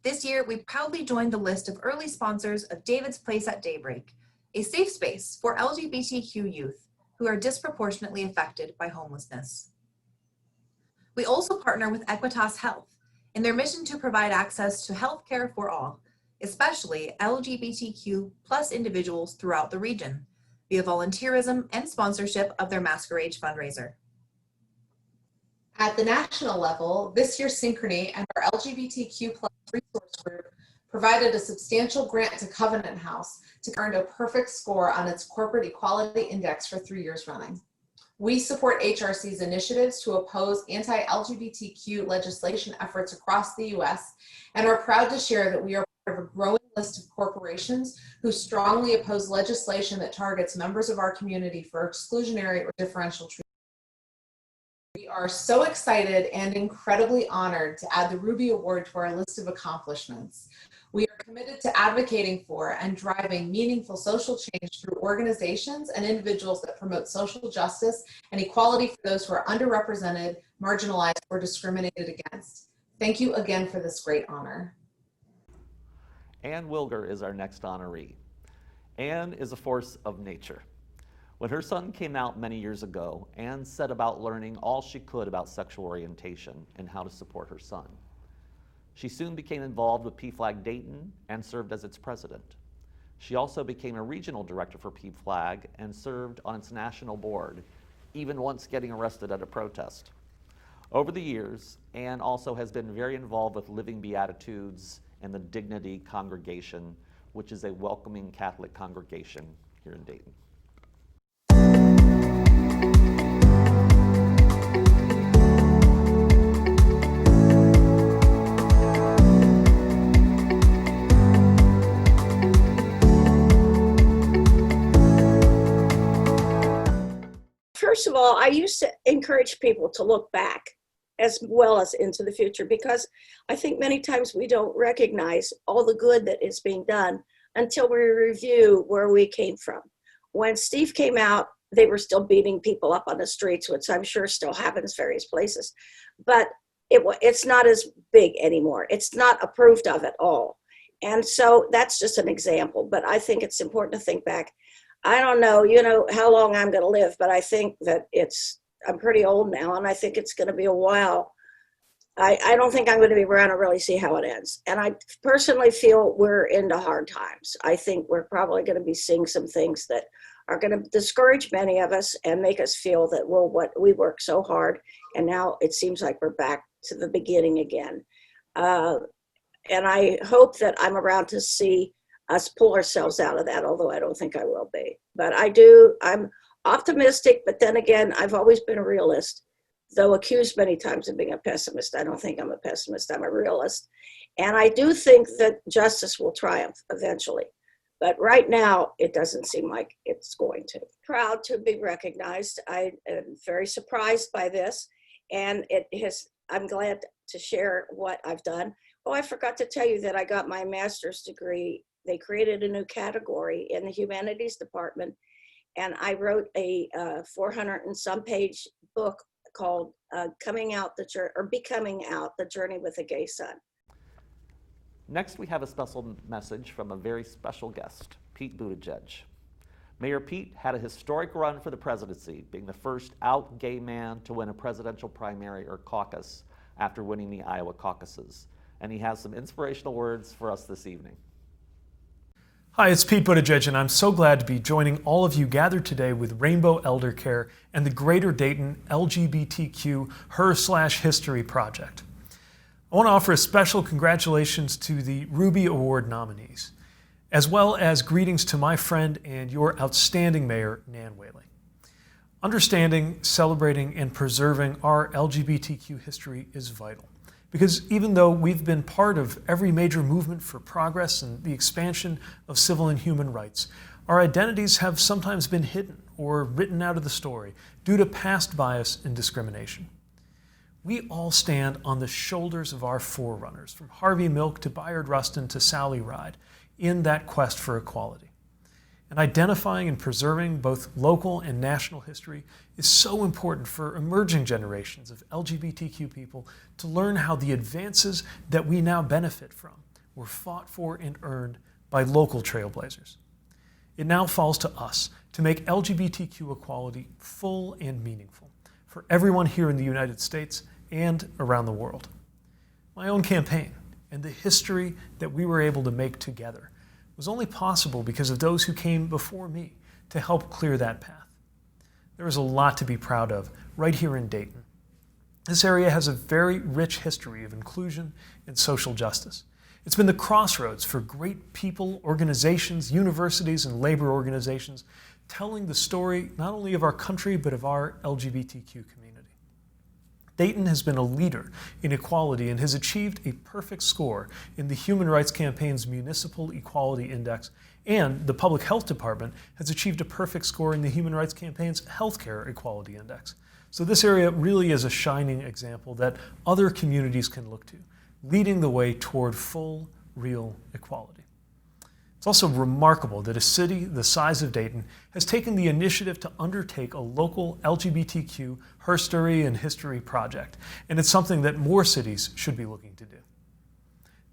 This year, we proudly joined the list of early sponsors of David's Place at Daybreak, a safe space for LGBTQ youth who are disproportionately affected by homelessness. We also partner with Equitas Health in their mission to provide access to health care for all, especially LGBTQ plus individuals throughout the region, via volunteerism and sponsorship of their Masquerade fundraiser. At the national level, this year Synchrony and our LGBTQ plus resource group provided a substantial grant to Covenant House to earn a perfect score on its Corporate Equality Index for 3 years running. We support HRC's initiatives to oppose anti-LGBTQ legislation efforts across the US and are proud to share that we are part of a growing list of corporations who strongly oppose legislation that targets members of our community for exclusionary or differential treatment. We are so excited and incredibly honored to add the Rubi Award to our list of accomplishments. We are committed to advocating for and driving meaningful social change through organizations and individuals that promote social justice and equality for those who are underrepresented, marginalized, or discriminated against. Thank you again for this great honor. Ann Wilger is our next honoree. Ann is a force of nature. When her son came out many years ago, Ann set about learning all she could about sexual orientation and how to support her son. She soon became involved with PFLAG Dayton and served as its president. She also became a regional director for PFLAG and served on its national board, even once getting arrested at a protest. Over the years, Ann also has been very involved with Living Beatitudes and the Dignity Congregation, which is a welcoming Catholic congregation here in Dayton. First of all, I used to encourage people to look back as well as into the future, because I think many times we don't recognize all the good that is being done until we review where we came from. When Steve came out, they were still beating people up on the streets, which I'm sure still happens various places, but it's not as big anymore. It's not approved of at all. And so that's just an example, but I think it's important to think back. I don't know, how long I'm going to live, but I think that I'm pretty old now, and I think it's going to be a while. I don't think I'm going to be around to really see how it ends. And I personally feel we're into hard times. I think we're probably going to be seeing some things that are going to discourage many of us and make us feel that, well, what we work so hard, and now it seems like we're back to the beginning again. And I hope that I'm around to see us pull ourselves out of that, although I don't think I will be. But I'm optimistic, but then again, I've always been a realist, though accused many times of being a pessimist. I don't think I'm a pessimist, I'm a realist. And I do think that justice will triumph eventually. But right now, it doesn't seem like it's going to. Proud to be recognized. I am very surprised by this, and I'm glad to share what I've done. Oh, I forgot to tell you that I got my master's degree. They created a new category in the humanities department, and I wrote a 400 and some page book called Becoming Out, the Journey with a Gay Son. Next, we have a special message from a very special guest, Pete Buttigieg. Mayor Pete had a historic run for the presidency, being the first out gay man to win a presidential primary or caucus after winning the Iowa caucuses. And he has some inspirational words for us this evening. Hi, it's Pete Buttigieg, and I'm so glad to be joining all of you gathered today with Rainbow Elder Care and the Greater Dayton LGBTQ HERtory-HIStory Project. I want to offer a special congratulations to the Rubi Award nominees, as well as greetings to my friend and your outstanding mayor, Nan Whaley. Understanding, celebrating, and preserving our LGBTQ history is vital. Because even though we've been part of every major movement for progress and the expansion of civil and human rights, our identities have sometimes been hidden or written out of the story due to past bias and discrimination. We all stand on the shoulders of our forerunners, from Harvey Milk to Bayard Rustin to Sally Ride, in that quest for equality. And identifying and preserving both local and national history is so important for emerging generations of LGBTQ people to learn how the advances that we now benefit from were fought for and earned by local trailblazers. It now falls to us to make LGBTQ equality full and meaningful for everyone here in the United States and around the world. My own campaign and the history that we were able to make together was only possible because of those who came before me to help clear that path. There is a lot to be proud of right here in Dayton. This area has a very rich history of inclusion and social justice. It's been the crossroads for great people, organizations, universities, and labor organizations telling the story not only of our country, but of our LGBTQ community. Dayton has been a leader in equality and has achieved a perfect score in the Human Rights Campaign's Municipal Equality Index, and the Public Health Department has achieved a perfect score in the Human Rights Campaign's Healthcare Equality Index. So this area really is a shining example that other communities can look to, leading the way toward full, real equality. It's also remarkable that a city the size of Dayton has taken the initiative to undertake a local LGBTQ HERtory-HIStory project, and it's something that more cities should be looking to do.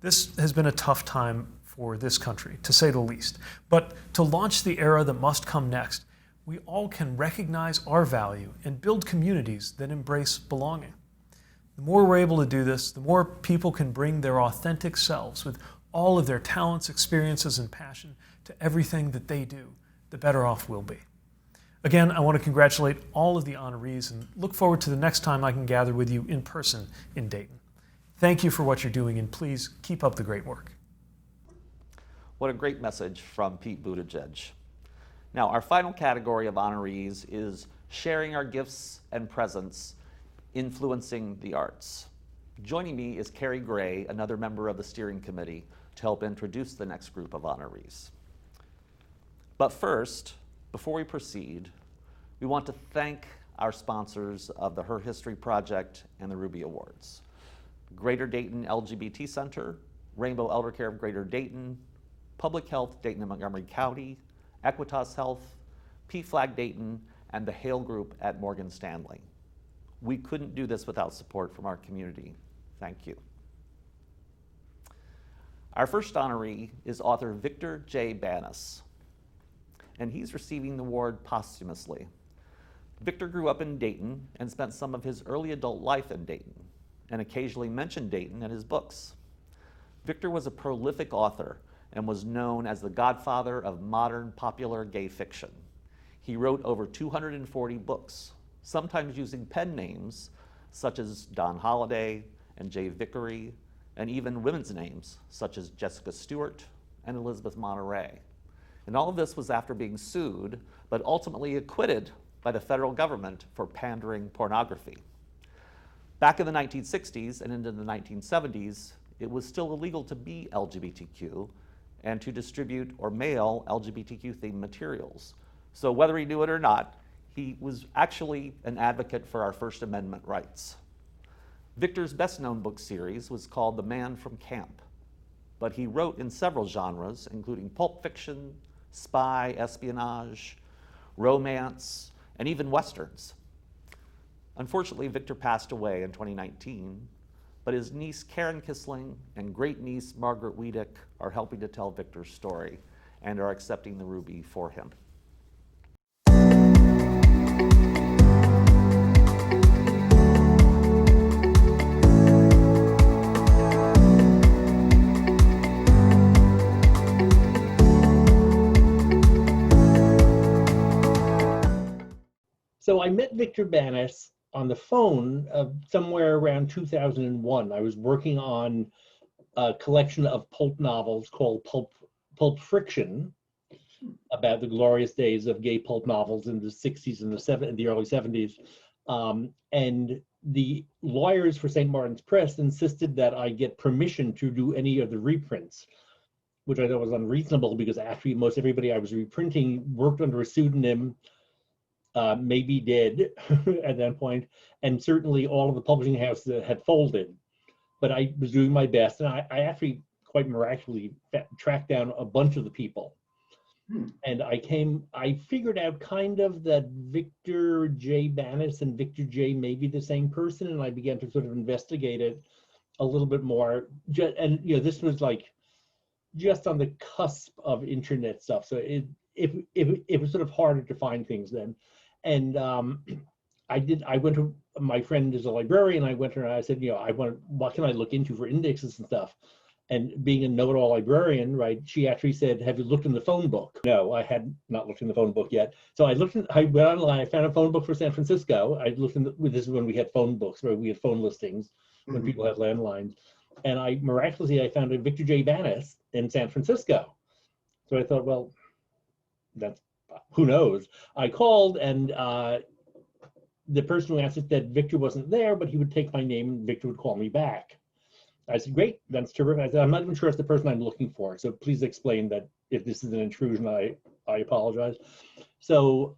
This has been a tough time for this country, to say the least, but to launch the era that must come next, we all can recognize our value and build communities that embrace belonging. The more we're able to do this, the more people can bring their authentic selves with all of their talents, experiences, and passion to everything that they do, the better off we'll be. Again, I want to congratulate all of the honorees and look forward to the next time I can gather with you in person in Dayton. Thank you for what you're doing, and please keep up the great work. What a great message from Pete Buttigieg. Now, our final category of honorees is sharing our gifts and presence, influencing the arts. Joining me is Carrie Gray, another member of the steering committee, to help introduce the next group of honorees. But first, before we proceed, we want to thank our sponsors of the HERtory Project and the Rubi Awards: Greater Dayton LGBT Center, Rainbow Elder Care of Greater Dayton, Public Health Dayton and Montgomery County, Equitas Health, PFLAG Dayton, and the Hale Group at Morgan Stanley. We couldn't do this without support from our community. Thank you. Our first honoree is author Victor J. Banas, and he's receiving the award posthumously. Victor grew up in Dayton and spent some of his early adult life in Dayton, and occasionally mentioned Dayton in his books. Victor was a prolific author and was known as the godfather of modern popular gay fiction. He wrote over 240 books, sometimes using pen names such as Don Holliday and Jay Vickery, and even women's names such as Jessica Stewart and Elizabeth Monterey. And all of this was after being sued, but ultimately acquitted by the federal government for pandering pornography. Back in the 1960s and into the 1970s, it was still illegal to be LGBTQ and to distribute or mail LGBTQ-themed materials. So whether he knew it or not, he was actually an advocate for our First Amendment rights. Victor's best-known book series was called The Man from Camp, but he wrote in several genres, including pulp fiction, spy, espionage, romance, and even westerns. Unfortunately, Victor passed away in 2019, but his niece Karen Kissling and great-niece Margaret Wiedeck are helping to tell Victor's story and are accepting the Ruby for him. So I met Victor Banas on the phone somewhere around 2001. I was working on a collection of pulp novels called Pulp Friction, about the glorious days of gay pulp novels in the 60s and the early 70s. And the lawyers for St. Martin's Press insisted that I get permission to do any of the reprints, which I thought was unreasonable because actually most everybody I was reprinting worked under a pseudonym, maybe did at that point, and certainly all of the publishing houses had folded. But I was doing my best, and I actually quite miraculously tracked down a bunch of the people. And I figured out kind of that Victor J. Banas and Victor J. may be the same person, and I began to sort of investigate it a little bit more. And this was like just on the cusp of internet stuff, so it was sort of harder to find things then. And I went to, my friend is a librarian, I went to her and I said, what can I look into for indexes and stuff? And being a know-it-all librarian, right, she actually said, have you looked in the phone book? No, I had not looked in the phone book yet. So I went online, I found a phone book for San Francisco. I looked in this is when we had phone books, where we had phone listings, when people had landlines. And I found a Victor J. Banas in San Francisco. So I thought, well, that's, who knows? I called, and the person who answered said Victor wasn't there, but he would take my name and Victor would call me back. I said, great, that's terrific. I said, I'm not even sure it's the person I'm looking for, so please explain that if this is an intrusion, I apologize. So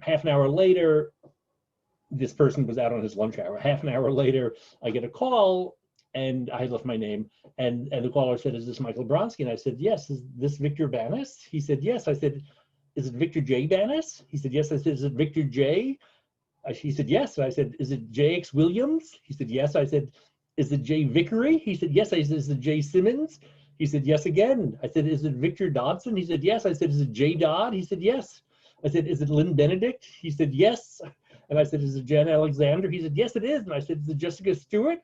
half an hour later, this person was out on his lunch hour. Half an hour later, I get a call, and I left my name, and the caller said, is this Michael Bronski? And I said, yes. Is this Victor Banas? He said, yes. I said, is it Victor J. Banas? He said, yes. I said, is it Victor J? He said, yes. And I said, is it J.X. Williams? He said, yes. I said, is it J. Vickery? He said, yes. I said, is it J. Simmons? He said, yes again. I said, is it Victor Dodson? He said, yes. I said, is it J. Dodd? He said, yes. I said, is it Lynn Benedict? He said, yes. And I said, is it Jen Alexander? He said, yes, it is. And I said, is it Jessica Stewart?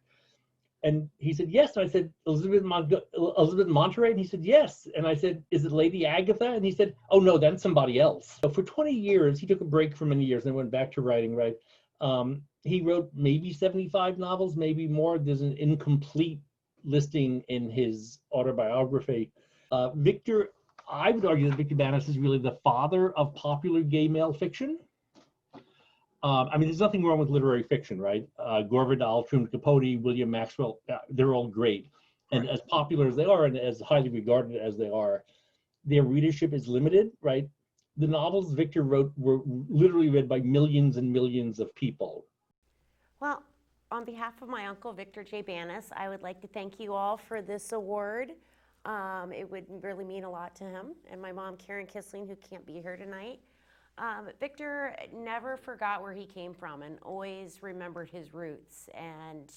And he said, yes. And I said, Elizabeth Monterey? And he said, yes. And I said, is it Lady Agatha? And he said, oh, no, that's somebody else. So for 20 years, he took a break for many years and went back to writing, right? He wrote maybe 75 novels, maybe more. There's an incomplete listing in his autobiography. Victor, I would argue that Victor Banas is really the father of popular gay male fiction. I mean, there's nothing wrong with literary fiction, right? Gore Vidal, Truman Capote, William Maxwell, they're all great. And as popular as they are and as highly regarded as they are, their readership is limited, right? The novels Victor wrote were literally read by millions and millions of people. Well, on behalf of my uncle, Victor J. Banas, I would like to thank you all for this award. It would really mean a lot to him, and my mom, Karen Kissling, who can't be here tonight. Victor never forgot where he came from and always remembered his roots and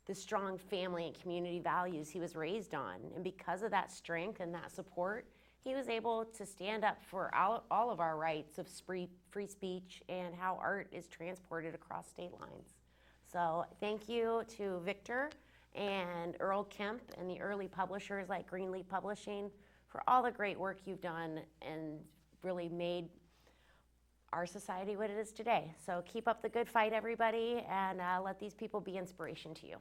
the strong family and community values he was raised on. And because of that strength and that support, he was able to stand up for all of our rights of free speech and how art is transported across state lines. So thank you to Victor and Earl Kemp and the early publishers like Greenleaf Publishing for all the great work you've done and really made our society what it is today. So keep up the good fight, everybody, and let these people be inspiration to you.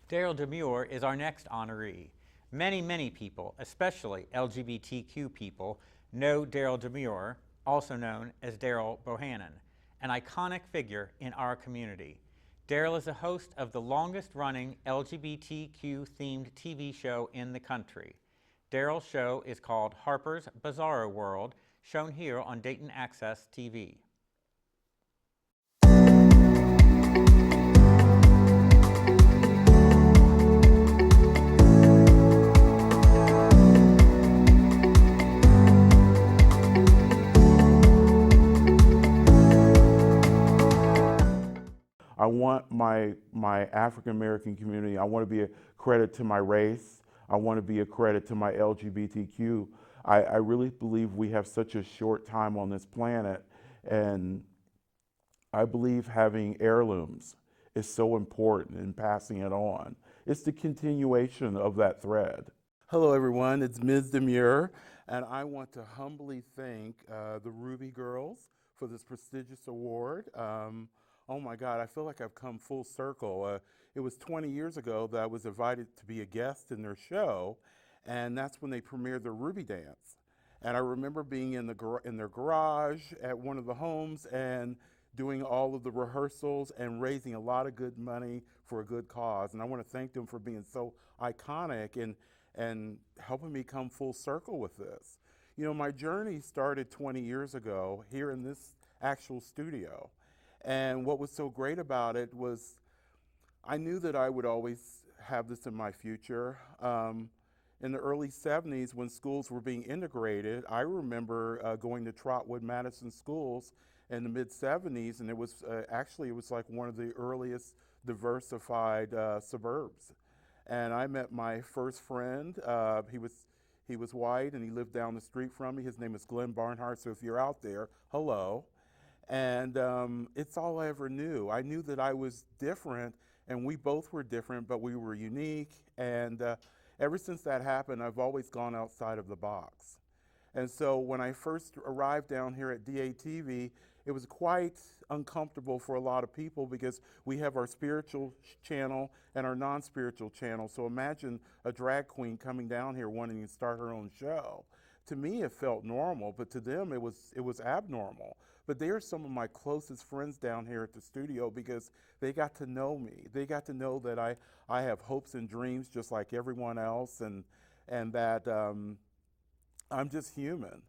Daryl Demure is our next honoree. Many people, especially LGBTQ people, know Daryl Demure, also known as Daryl Bohannon, an iconic figure in our community. Daryl is a host of the longest-running LGBTQ-themed TV show in the country. Daryl's show is called Harper's Bizarro World, shown here on Dayton Access TV. I want my African American community, I want to be a credit to my race, I want to be a credit to my LGBTQ. I really believe we have such a short time on this planet, and I believe having heirlooms is so important in passing it on. It's the continuation of that thread. Hello everyone, it's Ms. Demure, and I want to humbly thank the Rubi girls for this prestigious award. Oh my God, I feel like I've come full circle. It was 20 years ago that I was invited to be a guest in their show, and that's when they premiered their Rubi dance. And I remember being in their garage at one of the homes and doing all of the rehearsals and raising a lot of good money for a good cause. And I want to thank them for being so iconic and helping me come full circle with this. You know, my journey started 20 years ago here in this actual studio. And what was so great about it was I knew that I would always have this in my future. In the early 70s, when schools were being integrated, I remember going to Trotwood Madison schools in the mid-70s, and it was actually, it was like one of the earliest diversified suburbs. And I met my first friend. He was white, and he lived down the street from me. His name is Glenn Barnhart, so if you're out there, hello. And it's all I ever knew. I knew that I was different, and we both were different, but we were unique. And ever since that happened, I've always gone outside of the box. And so when I first arrived down here at DATV, it was quite uncomfortable for a lot of people because we have our spiritual channel and our non-spiritual channel. So imagine a drag queen coming down here wanting to start her own show. To me, it felt normal, but to them, it was abnormal. But they are some of my closest friends down here at the studio because they got to know me. They got to know that I have hopes and dreams just like everyone else, and that I'm just human.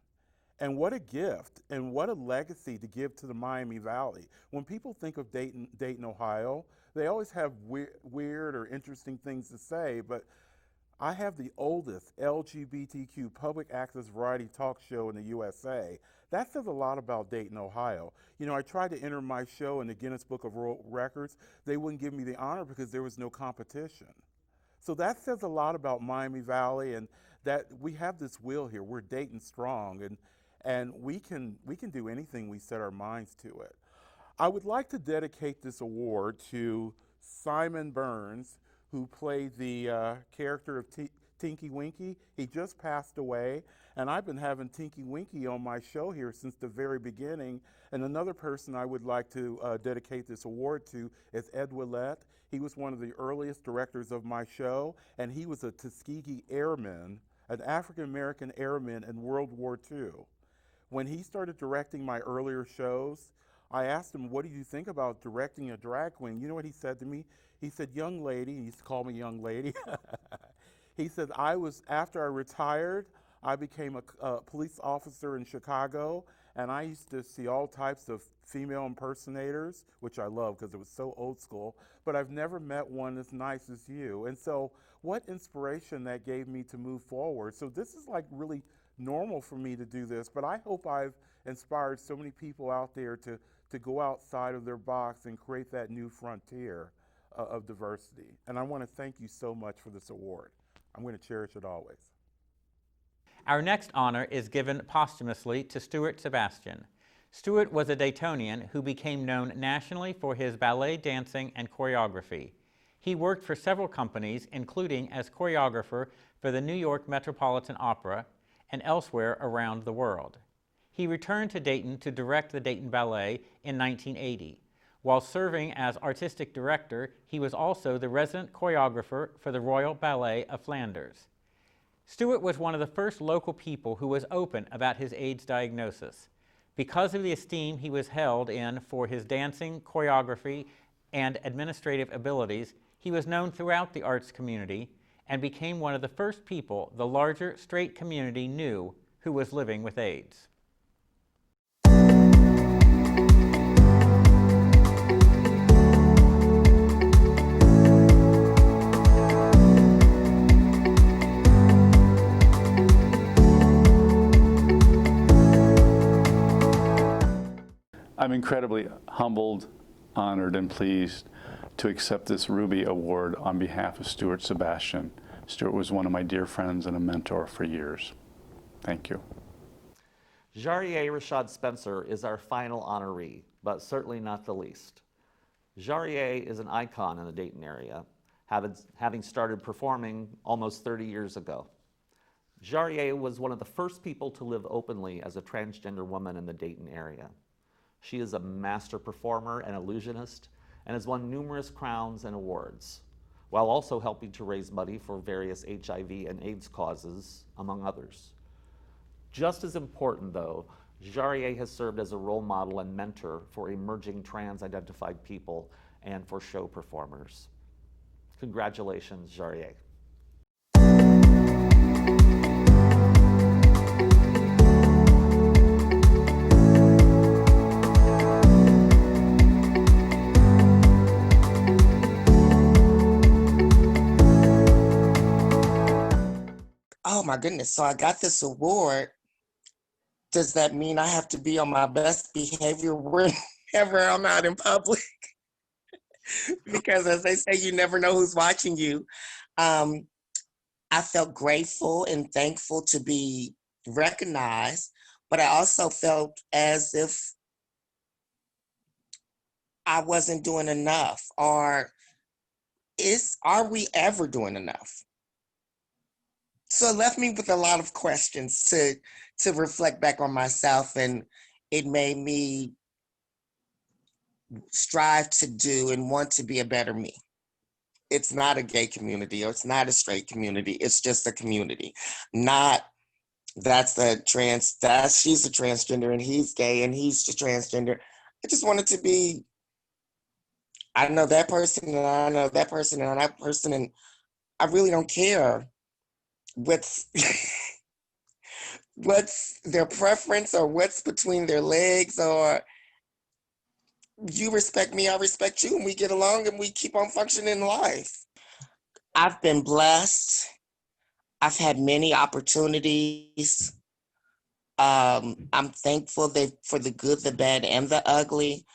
And what a gift and what a legacy to give to the Miami Valley. When people think of Dayton, Ohio, they always have weird or interesting things to say, but I have the oldest LGBTQ public access variety talk show in the USA. That says a lot about Dayton, Ohio. You know, I tried to enter my show in the Guinness Book of World Records. They wouldn't give me the honor because there was no competition. So that says a lot about Miami Valley, and that we have this will here. We're Dayton strong, and we can do anything we set our minds to it. I would like to dedicate this award to Simon Burns, who played the character of Tinky Winky. He just passed away, and I've been having Tinky Winky on my show here since the very beginning. And another person I would like to dedicate this award to is Ed Willett. He was one of the earliest directors of my show, and he was a Tuskegee Airman, an African-American airman in World War II. When he started directing my earlier shows, I asked him, what do you think about directing a drag queen? You know what he said to me? He said, young lady, he used to call me young lady. He said, after I retired, I became a police officer in Chicago, and I used to see all types of female impersonators, which I love because it was so old school, but I've never met one as nice as you. And so what inspiration that gave me to move forward. So this is like really normal for me to do this, but I hope I've inspired so many people out there to go outside of their box and create that new frontier of diversity. And I want to thank you so much for this award. I'm going to cherish it always. Our next honor is given posthumously to Stuart Sebastian. Stuart was a Daytonian who became known nationally for his ballet dancing and choreography. He worked for several companies, including as choreographer for the New York Metropolitan Opera and elsewhere around the world. He returned to Dayton to direct the Dayton Ballet in 1980. While serving as artistic director, he was also the resident choreographer for the Royal Ballet of Flanders. Stewart was one of the first local people who was open about his AIDS diagnosis. Because of the esteem he was held in for his dancing, choreography, and administrative abilities, he was known throughout the arts community and became one of the first people the larger straight community knew who was living with AIDS. I'm incredibly humbled, honored, and pleased to accept this Rubi Award on behalf of Stuart Sebastian. Stuart was one of my dear friends and a mentor for years. Thank you. Jarier Rashad Spencer is our final honoree, but certainly not the least. Jarier is an icon in the Dayton area, having started performing almost 30 years ago. Jarier was one of the first people to live openly as a transgender woman in the Dayton area. She is a master performer and illusionist and has won numerous crowns and awards, while also helping to raise money for various HIV and AIDS causes, among others. Just as important, though, Jarier has served as a role model and mentor for emerging trans-identified people and for show performers. Congratulations, Jarier. Oh my goodness, so I got this award. Does that mean I have to be on my best behavior whenever I'm out in public? Because as they say, you never know who's watching you. I felt grateful and thankful to be recognized, but I also felt as if I wasn't doing enough, or are we ever doing enough? So it left me with a lot of questions to reflect back on myself, and it made me strive to do and want to be a better me. It's not a gay community, or it's not a straight community, it's just a community. Not she's a transgender and he's gay and he's just transgender. I just wanted to be, I know that person and I know that person and that person, and I really don't care what's their preference or what's between their legs, or you respect me, I respect you, and we get along and we keep on functioning in life. I've been blessed. I've had many opportunities. I'm thankful for the good, the bad, and the ugly.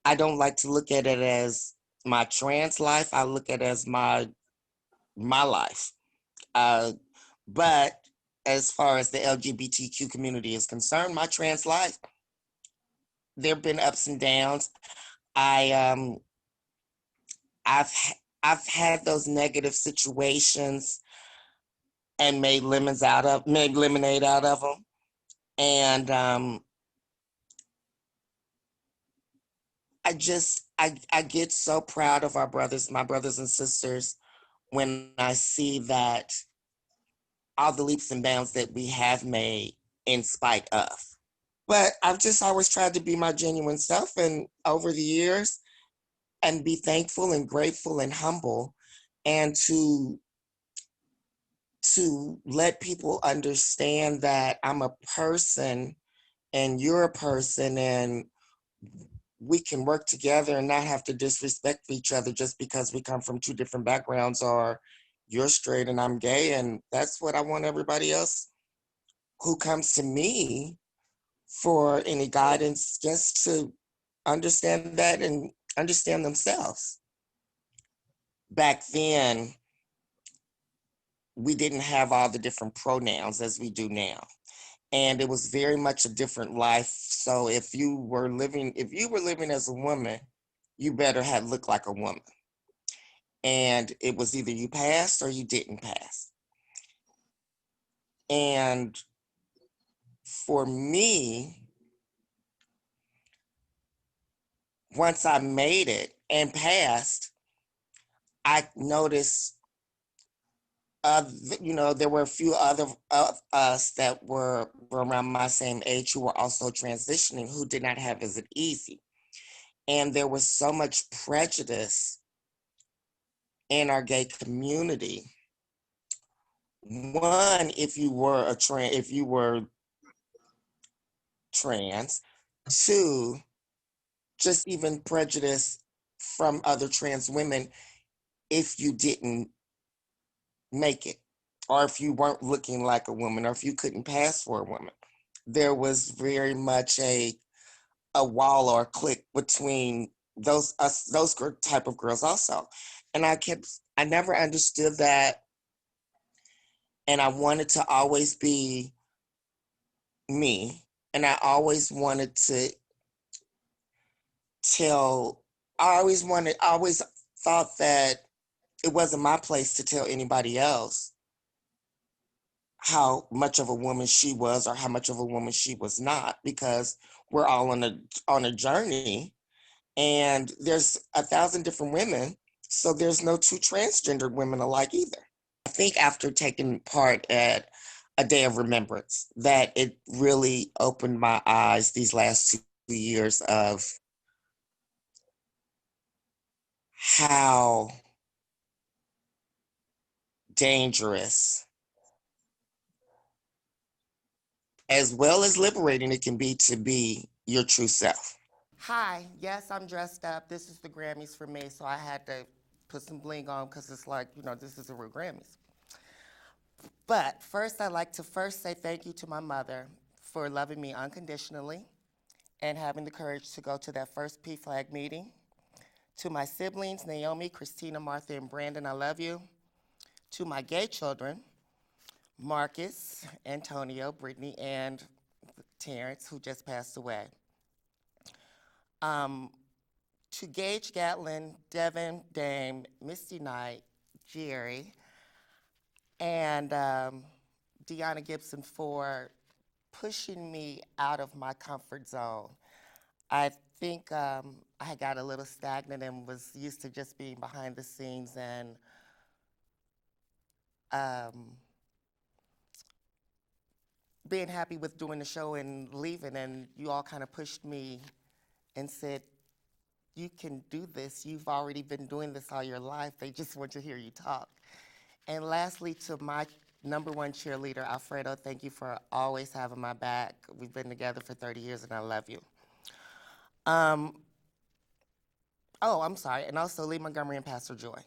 I don't like to look at it as my trans life. I look at it as my life. But as far as the LGBTQ community is concerned, my trans life, there have been ups and downs. I've had those negative situations and made lemonade out of them. And I get so proud of my brothers and sisters, when I see that all the leaps and bounds that we have made in spite of. But I've just always tried to be my genuine self, and over the years, and be thankful and grateful and humble, and to let people understand that I'm a person and you're a person, and we can work together and not have to disrespect each other just because we come from two different backgrounds, or you're straight and I'm gay. And that's what I want everybody else who comes to me for any guidance, just to understand that and understand themselves. Back then, we didn't have all the different pronouns as we do now. And it was very much a different life. So if you were living as a woman, you better have looked like a woman. And it was either you passed or you didn't pass. And for me, once I made it and passed, I noticed, there were a few other of us that were around my same age who were also transitioning, who did not have it easy. And there was so much prejudice in our gay community. One, if you were trans. Two, just even prejudice from other trans women if you didn't make it, or if you weren't looking like a woman, or if you couldn't pass for a woman. There was very much a wall or a clique between those type of girls also. And I never understood that. And I wanted to always be me. And I always wanted to I always thought that it wasn't my place to tell anybody else how much of a woman she was or how much of a woman she was not, because we're all on a journey, and there's 1,000 different women, so there's no two transgendered women alike either. I think after taking part at a day of remembrance, that it really opened my eyes these last 2 years of how dangerous as well as liberating it can be to be your true self. Hi, yes, I'm dressed up. This is the Grammys for me, so I had to put some bling on because it's like, this is the real Grammys. But first, I'd like to say thank you to my mother for loving me unconditionally and having the courage to go to that first PFLAG meeting. To my siblings, Naomi, Christina, Martha, and Brandon, I love you. To my gay children, Marcus, Antonio, Brittany, and Terrence, who just passed away. To Gage Gatlin, Devin, Dame, Misty Knight, Jerry, and Deanna Gibson for pushing me out of my comfort zone. I think I got a little stagnant and was used to just being behind the scenes and being happy with doing the show and leaving, and you all kind of pushed me and said, you can do this. You've already been doing this all your life. They just want to hear you talk. And lastly, to my #1 cheerleader, Alfredo, thank you for always having my back. We've been together for 30 years and I love you. I'm sorry, and also Lee Montgomery and Pastor Joy.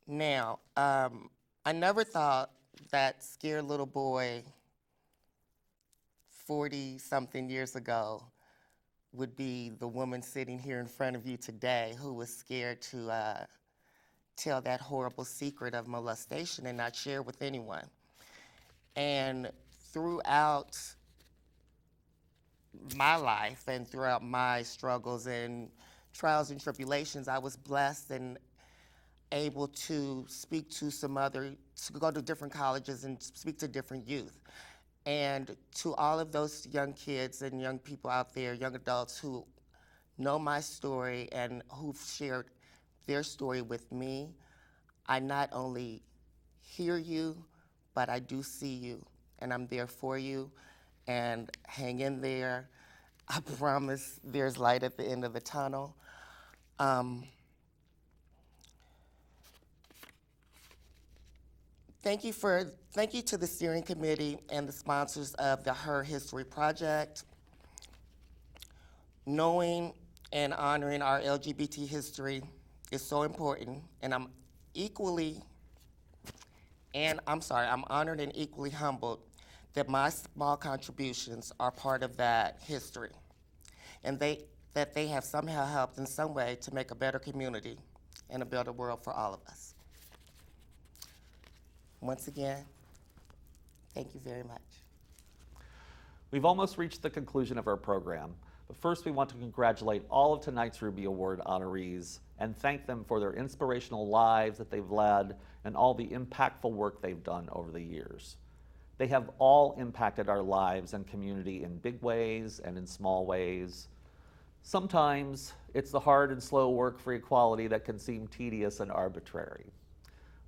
Now, I never thought that scared little boy 40-something years ago would be the woman sitting here in front of you today who was scared to tell that horrible secret of molestation and not share with anyone. And throughout my life and throughout my struggles and trials and tribulations, I was blessed and able to speak to to go to different colleges and speak to different youth. And to all of those young kids and young people out there, young adults who know my story and who've shared their story with me, I not only hear you, but I do see you, and I'm there for you, and hang in there. I promise there's light at the end of the tunnel. Thank you to the steering committee and the sponsors of the HERtory-HIStory Project. Knowing and honoring our LGBT history is so important, and I'm honored and equally humbled that my small contributions are part of that history, and that they have somehow helped in some way to make a better community and a better world for all of us. Once again, thank you very much. We've almost reached the conclusion of our program, but first we want to congratulate all of tonight's Rubi Award honorees and thank them for their inspirational lives that they've led and all the impactful work they've done over the years. They have all impacted our lives and community in big ways and in small ways. Sometimes it's the hard and slow work for equality that can seem tedious and arbitrary.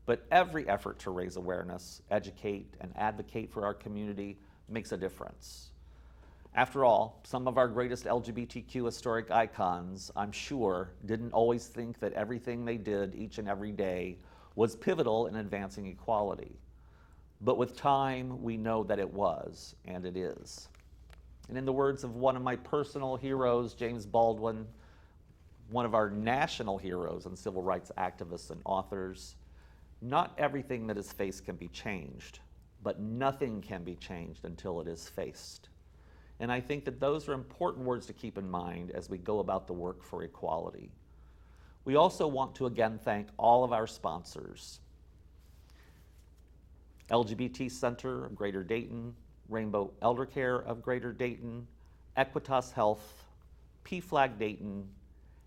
But every effort to raise awareness, educate, and advocate for our community makes a difference. After all, some of our greatest LGBTQ historic icons, I'm sure, didn't always think that everything they did each and every day was pivotal in advancing equality. But with time, we know that it was, and it is. And in the words of one of my personal heroes, James Baldwin, one of our national heroes and civil rights activists and authors, not everything that is faced can be changed, but nothing can be changed until it is faced. And I think that those are important words to keep in mind as we go about the work for equality. We also want to again thank all of our sponsors. LGBT Center of Greater Dayton, Rainbow Elder Care of Greater Dayton, Equitas Health, PFLAG Dayton,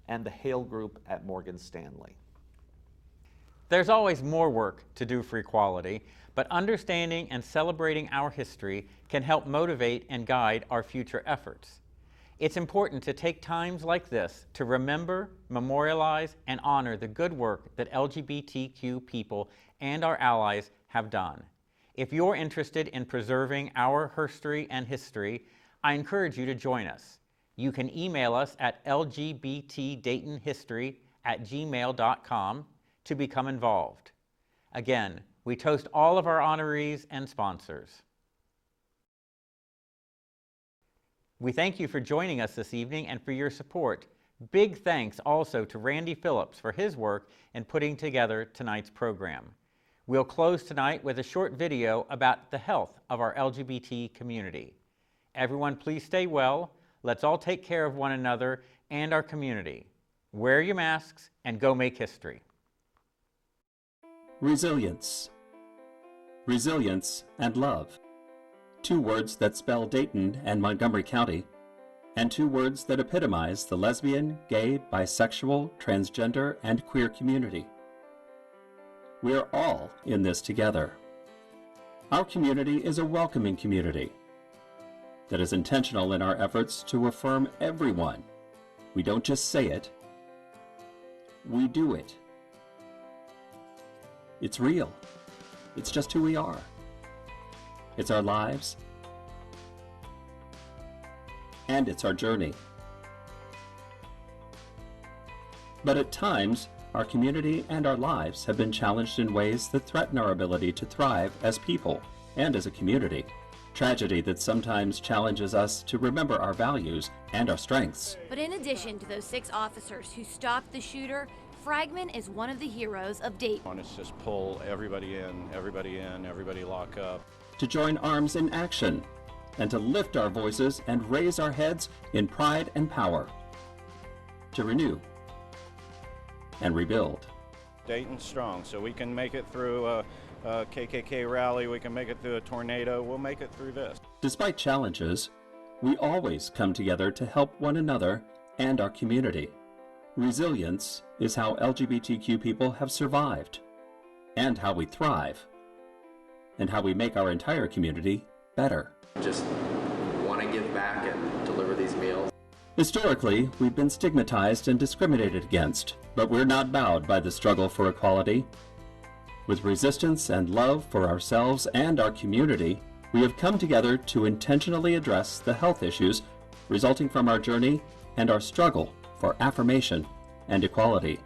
and the Hale Group at Morgan Stanley. There's always more work to do for equality, but understanding and celebrating our history can help motivate and guide our future efforts. It's important to take times like this to remember, memorialize, and honor the good work that LGBTQ people and our allies have done. If you're interested in preserving our herstory and history, I encourage you to join us. You can email us at lgbtdaytonhistory@gmail.com to become involved. Again, we toast all of our honorees and sponsors. We thank you for joining us this evening and for your support. Big thanks also to Randy Phillips for his work in putting together tonight's program. We'll close tonight with a short video about the health of our LGBT community. Everyone, please stay well. Let's all take care of one another and our community. Wear your masks and go make history. Resilience. Resilience and love. Two words that spell Dayton and Montgomery County, and two words that epitomize the lesbian, gay, bisexual, transgender, and queer community. We are all in this together. Our community is a welcoming community that is intentional in our efforts to affirm everyone. We don't just say it, we do it. It's real. It's just who we are. It's our lives, and it's our journey. But at times, our community and our lives have been challenged in ways that threaten our ability to thrive as people and as a community. Tragedy that sometimes challenges us to remember our values and our strengths. But in addition to those 6 officers who stopped the shooter, Fragman is one of the heroes of Dayton. It's just pull everybody in, everybody lock up. To join arms in action and to lift our voices and raise our heads in pride and power. To renew and rebuild. Dayton's strong, so we can make it through a KKK rally, we can make it through a tornado, we'll make it through this. Despite challenges, we always come together to help one another and our community. Resilience is how LGBTQ people have survived, and how we thrive, and how we make our entire community better. Just want to give back and deliver these meals. Historically, we've been stigmatized and discriminated against, but we're not bowed by the struggle for equality. With resistance and love for ourselves and our community, we have come together to intentionally address the health issues resulting from our journey and our struggle for affirmation and equality.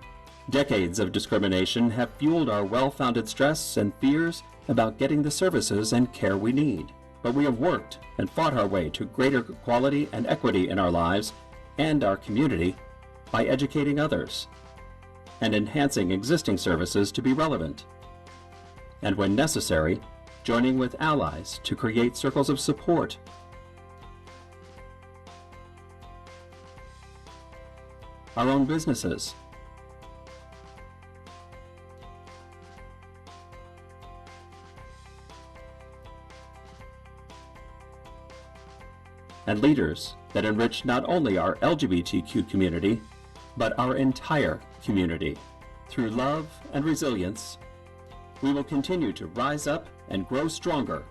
Decades of discrimination have fueled our well-founded stress and fears about getting the services and care we need. But we have worked and fought our way to greater equality and equity in our lives and our community by educating others and enhancing existing services to be relevant. And when necessary, joining with allies to create circles of support. Our own businesses, and leaders that enrich not only our LGBTQ community, but our entire community. Through love and resilience, we will continue to rise up and grow stronger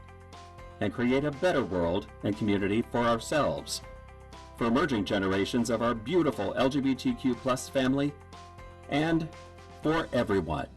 and create a better world and community for ourselves, for emerging generations of our beautiful LGBTQ+ family, and for everyone.